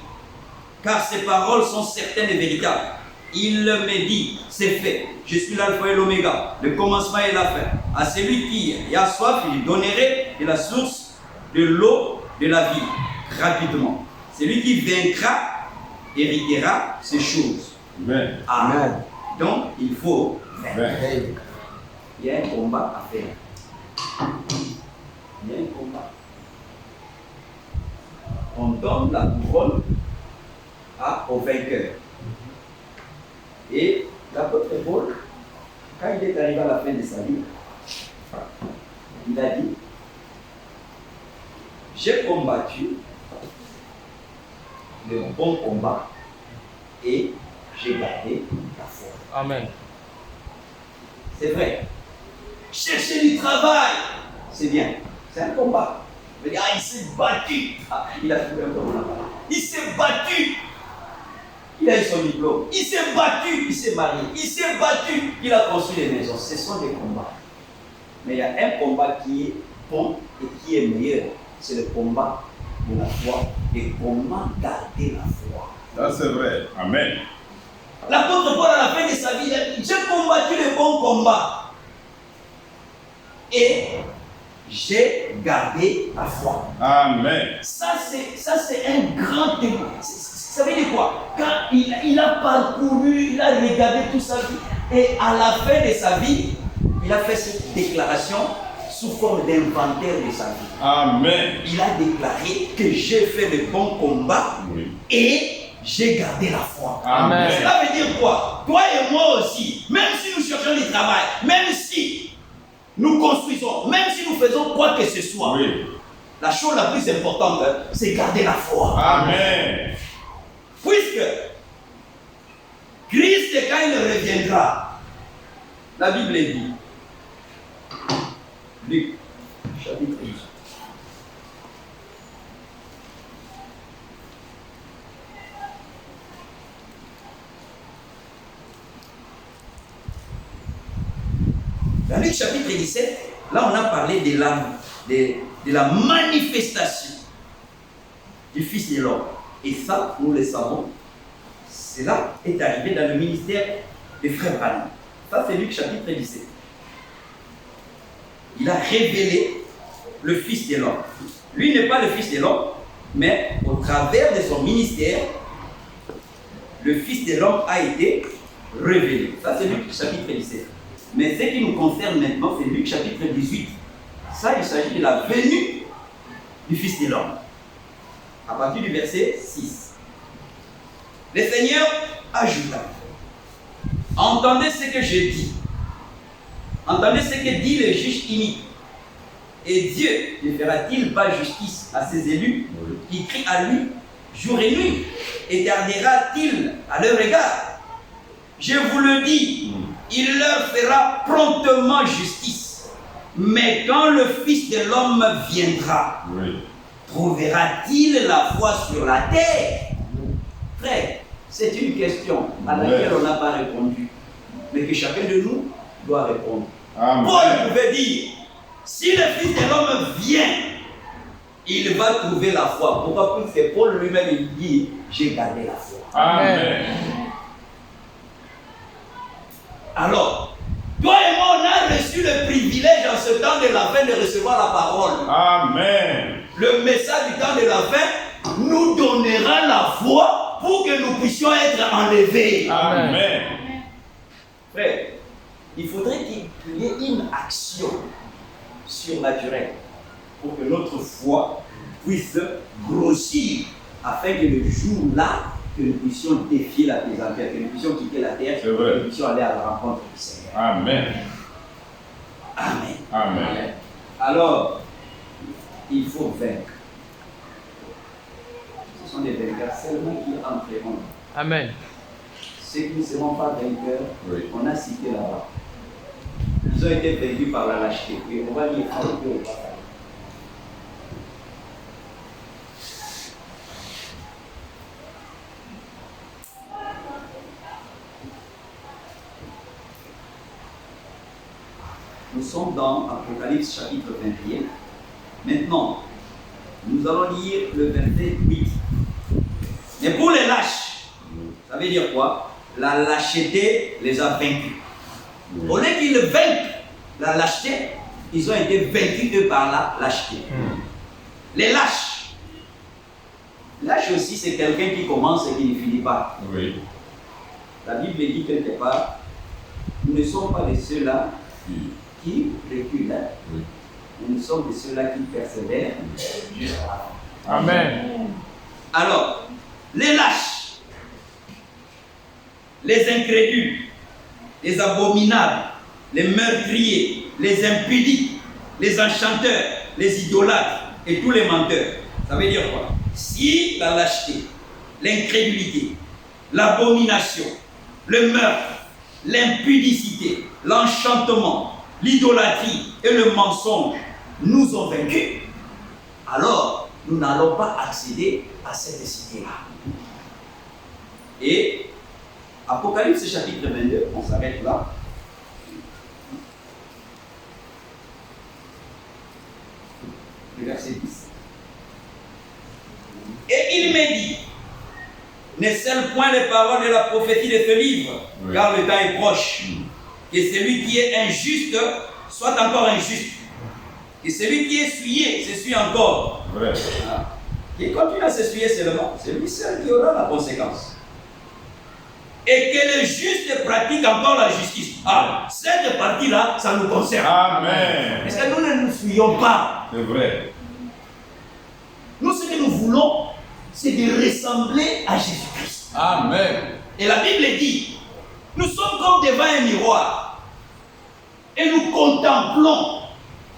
car ces paroles sont certaines et véritables. Il me dit, c'est fait, je suis l'alpha et l'oméga, le commencement et la fin. À celui qui a soif, je lui donnerai de la source de l'eau de la vie, gratuitement. Celui qui vaincra, héritera ces choses. Amen. Amen. Donc, il faut vaincre. Amen. Il y a un combat à faire. Il y a un combat. On donne la couronne au vainqueur. Et l'apôtre Paul, quand il est arrivé à la fin de sa vie, il a dit, j'ai combattu le bon combat et j'ai gardé la foi. Amen. C'est vrai. Chercher du travail, c'est bien. C'est un combat. Mais il s'est battu. Il a trouvé un combat. Il s'est battu. Il a eu son diplôme. Il s'est battu. Il s'est marié. Il s'est battu. Il a construit des maisons. Ce sont des combats. Mais il y a un combat qui est bon et qui est meilleur. C'est le combat de la foi. Et comment garder la foi. Ça c'est vrai. Amen. L'apôtre Paul, à la fin de sa vie, il a dit, j'ai combattu le bon combat. Et j'ai gardé la foi. Amen. Ça, c'est un grand témoin. Ça veut dire quoi? Quand il a parcouru, il a regardé toute sa vie. Et à la fin de sa vie, il a fait cette déclaration sous forme d'inventaire de sa vie. Amen. Il a déclaré que j'ai fait le bon combat Oui. et j'ai gardé la foi. Amen. Cela veut dire quoi? Toi et moi aussi, même si nous cherchons du travail, même si nous construisons, même si nous faisons quoi que ce soit, Oui. la chose la plus importante, c'est garder la foi. Amen. Puisque Christ, quand il reviendra, la Bible dit, Luc, chapitre 10. Dans Luc chapitre 17, là on a parlé de la manifestation du Fils de l'homme. Et ça, nous le savons, cela est arrivé dans le ministère des frères Branham. Ça, c'est Luc chapitre 17. Il a révélé le Fils de l'homme. Lui n'est pas le Fils de l'homme, mais au travers de son ministère, le Fils de l'homme a été révélé. Ça, c'est Luc chapitre 17. Mais ce qui nous concerne maintenant, c'est Luc chapitre 18. Ça, il s'agit de la venue du Fils de l'homme. À partir du verset 6. Le Seigneur ajouta, entendez ce que je dis. Entendez ce que dit le juge inique. Et Dieu ne fera-t-il pas justice à ses élus qui crient à lui jour et nuit? Et tardera-t-il à leur égard? Je vous le dis, il leur fera promptement justice. Mais quand le Fils de l'homme viendra, trouvera-t-il la foi sur la terre? Frère, c'est une question à laquelle on n'a pas répondu, mais que chacun de nous doit répondre. Amen. Paul pouvait dire, si le Fils de l'homme vient, il va trouver la foi. Pourquoi? Parce que Paul lui-même il dit, j'ai gardé la foi. Amen. Alors, toi et moi, on a reçu le privilège en ce temps de la fin de recevoir la parole. Amen. Le message du temps de la fin nous donnera la foi pour que nous puissions être enlevés. Amen. Frère, il faudrait qu'il y ait une action surnaturelle pour que notre foi puisse grossir afin que le jour-là, que nous puissions défier la pesanteur, que nous puissions quitter la terre, que nous puissions aller à la rencontre du Seigneur. Amen. Amen. Amen. Alors, il faut vaincre. Ce sont des vainqueurs seulement qui entreront. Amen. Ceux qui ne seront pas vainqueurs, on a cité là-bas. Ils ont été vaincus par la lâcheté. Et on va lire un peu au bas. Nous sommes dans Apocalypse chapitre 21. Maintenant, nous allons lire le verset 8. Mais pour les lâches, ça veut dire quoi? La lâcheté les a vaincus. Au lieu qu'ils vainquent la lâcheté, ils ont été vaincus eux par la lâcheté. Les lâches. Lâche aussi, c'est quelqu'un qui commence et qui ne finit pas. Oui. La Bible dit quelque part, nous ne sommes pas de ceux-là qui reculent. Oui. Nous sommes de ceux-là qui persévèrent jusqu'à la fin. Amen. Alors, les lâches, les incrédules, les abominables, les meurtriers, les impudiques, les enchanteurs, les idolâtres et tous les menteurs. Ça veut dire quoi? Si la lâcheté, l'incrédulité, l'abomination, le meurtre, l'impudicité, l'enchantement, l'idolâtrie et le mensonge nous ont vaincus, alors nous n'allons pas accéder à cette cité-là. Et Apocalypse chapitre 22, on s'arrête là. Le verset 10. Et il m'a dit, ne scelle point les paroles de la prophétie de ce livre, car le temps est proche. Que celui qui est injuste soit encore injuste. Et celui qui est souillé s'essuie encore. Vrai. Qui continue à s'essuyer seulement, c'est lui seul qui aura la conséquence. Et que le juste pratique encore la justice. Ah, cette partie-là, ça nous concerne. Amen. Parce que nous ne nous souillons pas. C'est vrai. Nous, ce que nous voulons, c'est de ressembler à Jésus-Christ. Amen. Et la Bible dit, nous sommes comme devant un miroir. Et nous contemplons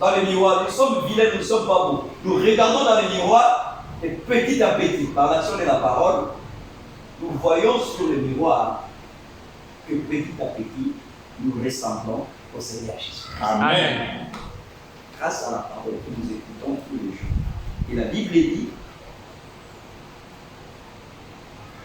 dans le miroir, nous sommes vilains, nous ne sommes pas beaux. Nous regardons dans le miroir et petit à petit, par l'action de la parole, nous voyons sur le miroir que petit à petit, nous ressemblons au Seigneur Jésus. Amen. Grâce à la parole que nous écoutons tous les jours. Et la Bible dit,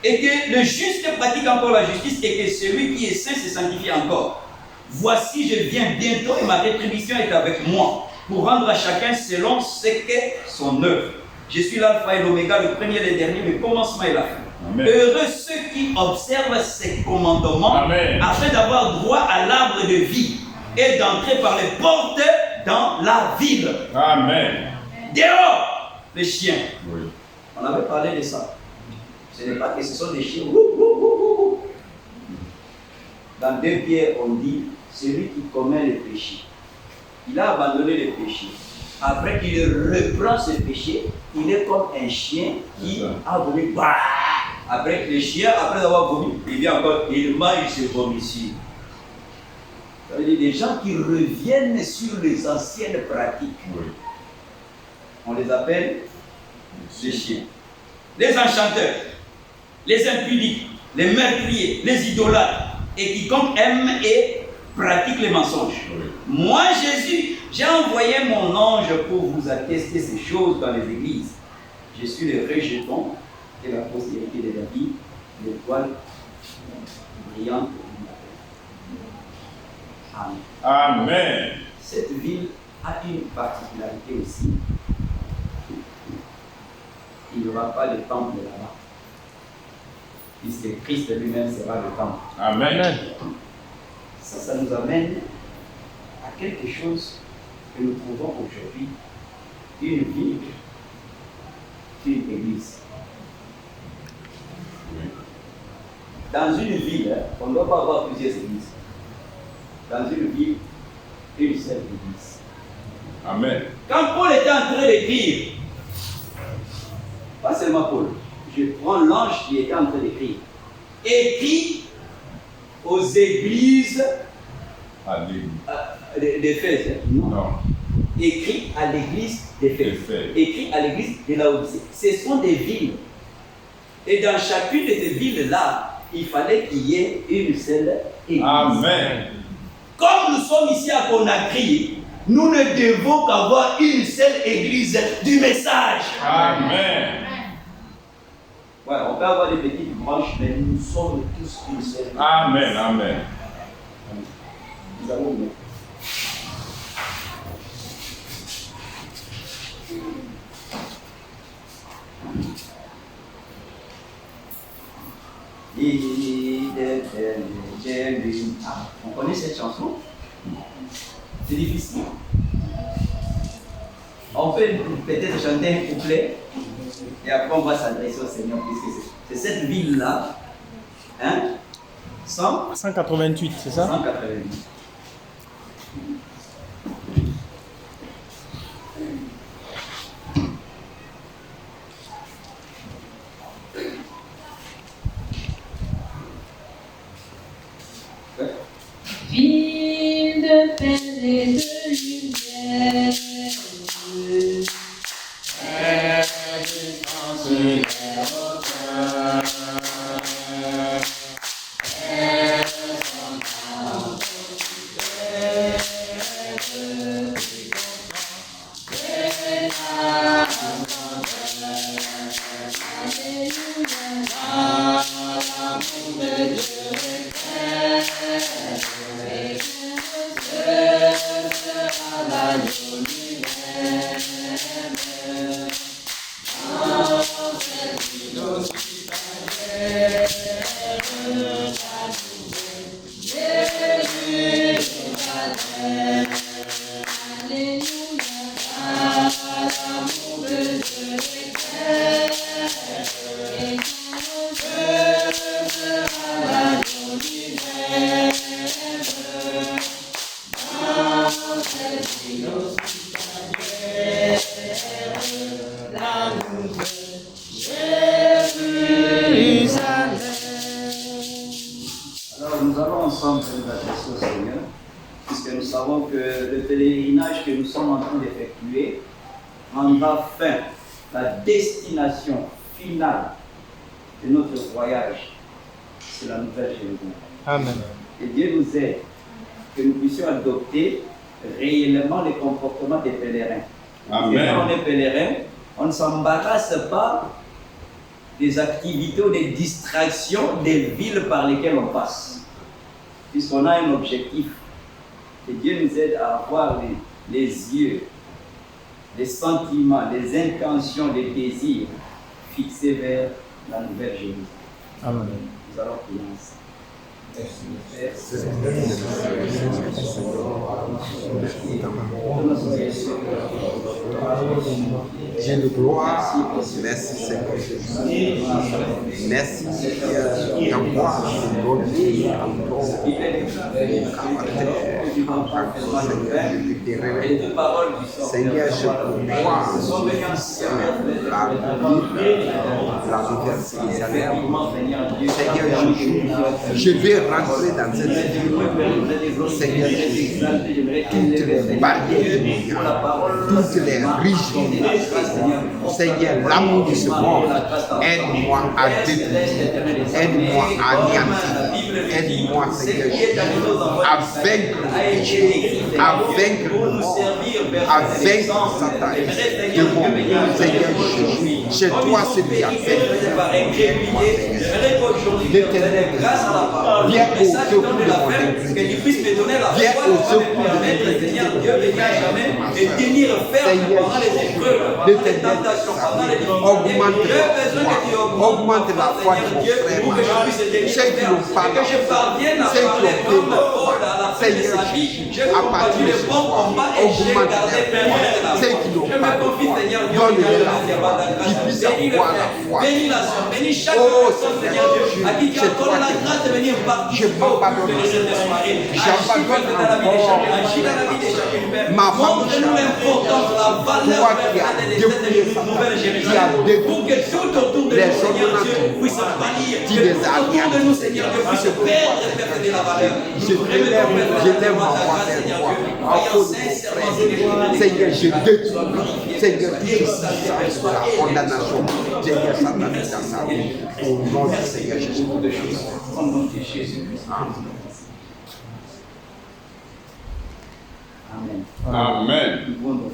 et que le juste pratique encore la justice et que celui qui est saint se sanctifie encore. Voici, je viens bientôt et ma rétribution est avec moi pour rendre à chacun selon ce qu'est son œuvre. Je suis l'alpha et l'oméga, le premier et le dernier, le commencement et la fin. Amen. Heureux ceux qui observent ces commandements Amen. afin d'avoir droit à l'arbre de vie et d'entrer par les portes dans la ville. Amen. Dehors, les chiens. Oui. On avait parlé de ça. Ce n'est pas que ce sont des chiens. Dans 2 Pierre, on dit, celui qui commet le péché, il a abandonné le péché. Après qu'il reprend ce péché, il est comme un chien qui a vomi. Bah! Après le chien, après avoir vomi, il vient encore, il mange ses vomissures. Ça veut dire des gens qui reviennent sur les anciennes pratiques. Oui. On les appelle les chiens. Les enchanteurs, les impudiques, les meurtriers, les idolâtres, et quiconque aime et pratique les mensonges. Oui. Moi, Jésus, j'ai envoyé mon ange pour vous attester ces choses dans les églises. Je suis le rejeton de la postérité de David, l'étoile brillante. Amen. Amen. Cette ville a une particularité aussi. Il n'y aura pas de temple là-bas, puisque Christ lui-même sera le temple. Amen. Ça nous amène à quelque chose que nous trouvons aujourd'hui, une ville, une église. Oui. Dans une ville, on ne doit pas avoir plusieurs églises. Dans une ville, une seule église. Amen. Quand Paul était en train d'écrire, pas seulement Paul, je prends l'ange qui était en train d'écrire, écrit aux églises Alléluia. d'Éphèse. Non. Écrit à l'église d'Éphèse. Éphèse. Écrit à l'église de Laodicée. Ce sont des villes. Et dans chacune de ces villes-là, il fallait qu'il y ait une seule église. Amen. Comme nous sommes ici à Conakry, nous ne devons qu'avoir une seule église du message. Amen. Ouais, on peut avoir des petites branches, mais nous sommes tous une seule église. Amen. Amen. Nous allons mettre. On connaît cette chanson? C'est difficile. On peut peut-être chanter un couplet et après on va s'adresser au Seigneur puisque c'est cette ville-là, hein? 188, c'est ça? 188. Ville de paix et de lumière, Alors nous allons ensemble nous adresser au Seigneur puisque nous savons que le pèlerinage que nous sommes en train d'effectuer rendra fin, la destination finale de notre voyage, c'est la Nouvelle Jérusalem. Amen. Et Dieu nous aide, que nous puissions adopter réellement les comportements des pèlerins. Amen. Et quand on est pèlerin, on ne s'embarrasse pas des activités ou des distractions des villes par lesquelles on passe, puisqu'on a un objectif. Et Dieu nous aide à avoir les yeux, les sentiments, les intentions, les désirs fixés vers la Nouvelle Jérusalem. Amen. Nous allons prier ensemble. Dieu de gloire, merci Seigneur Jésus. Merci Seigneur d'avoir donné encore Seigneur, je crois la Nouvelle-Jérusalem. Seigneur Jésus, je vais rentrer dans cette ville. Seigneur Jésus, toutes les barrières, toutes les rigidités, Seigneur, l'amour de ce monde, aide-moi à détruire, aide-moi à anéantir, aide-moi, Seigneur Jésus, à vaincre le péché, à vaincre le mort, à vaincre Satan de mon Seigneur Jésus. Chez toi, c'est bien fait. L'Éternel, viens au secours de mon incrédulité. Viens au secours de mon incrédulité. Et tenir ferme pendant les épreuves, pendant les tentations, pendant les difficultés. Augmente la foi de mon frère. Ceux qui n'ont pas la foi, ceux qui ont peur, Seigneur, à partir de ce soir, augmente la foi. Ceux qui n'ont pas de foi, donne-leur la foi, qu'ils puissent avoir la foi. Oh Seigneur, c'est toi qui je m'abandonne. J'abandonne encore ma famille. Toi qui as dépouillé Satan, qui as détruit les ordonnances, qui les a anéantis, je lève ma voix vers toi, en cause de mon frère. Seigneur, je détruis, Seigneur, toute puissance de la condamnation. Seigneur, Satan est dans sa vie. Au nom du Seigneur Jésus. Au nom de Jésus-Christ. Amen. Nous pouvons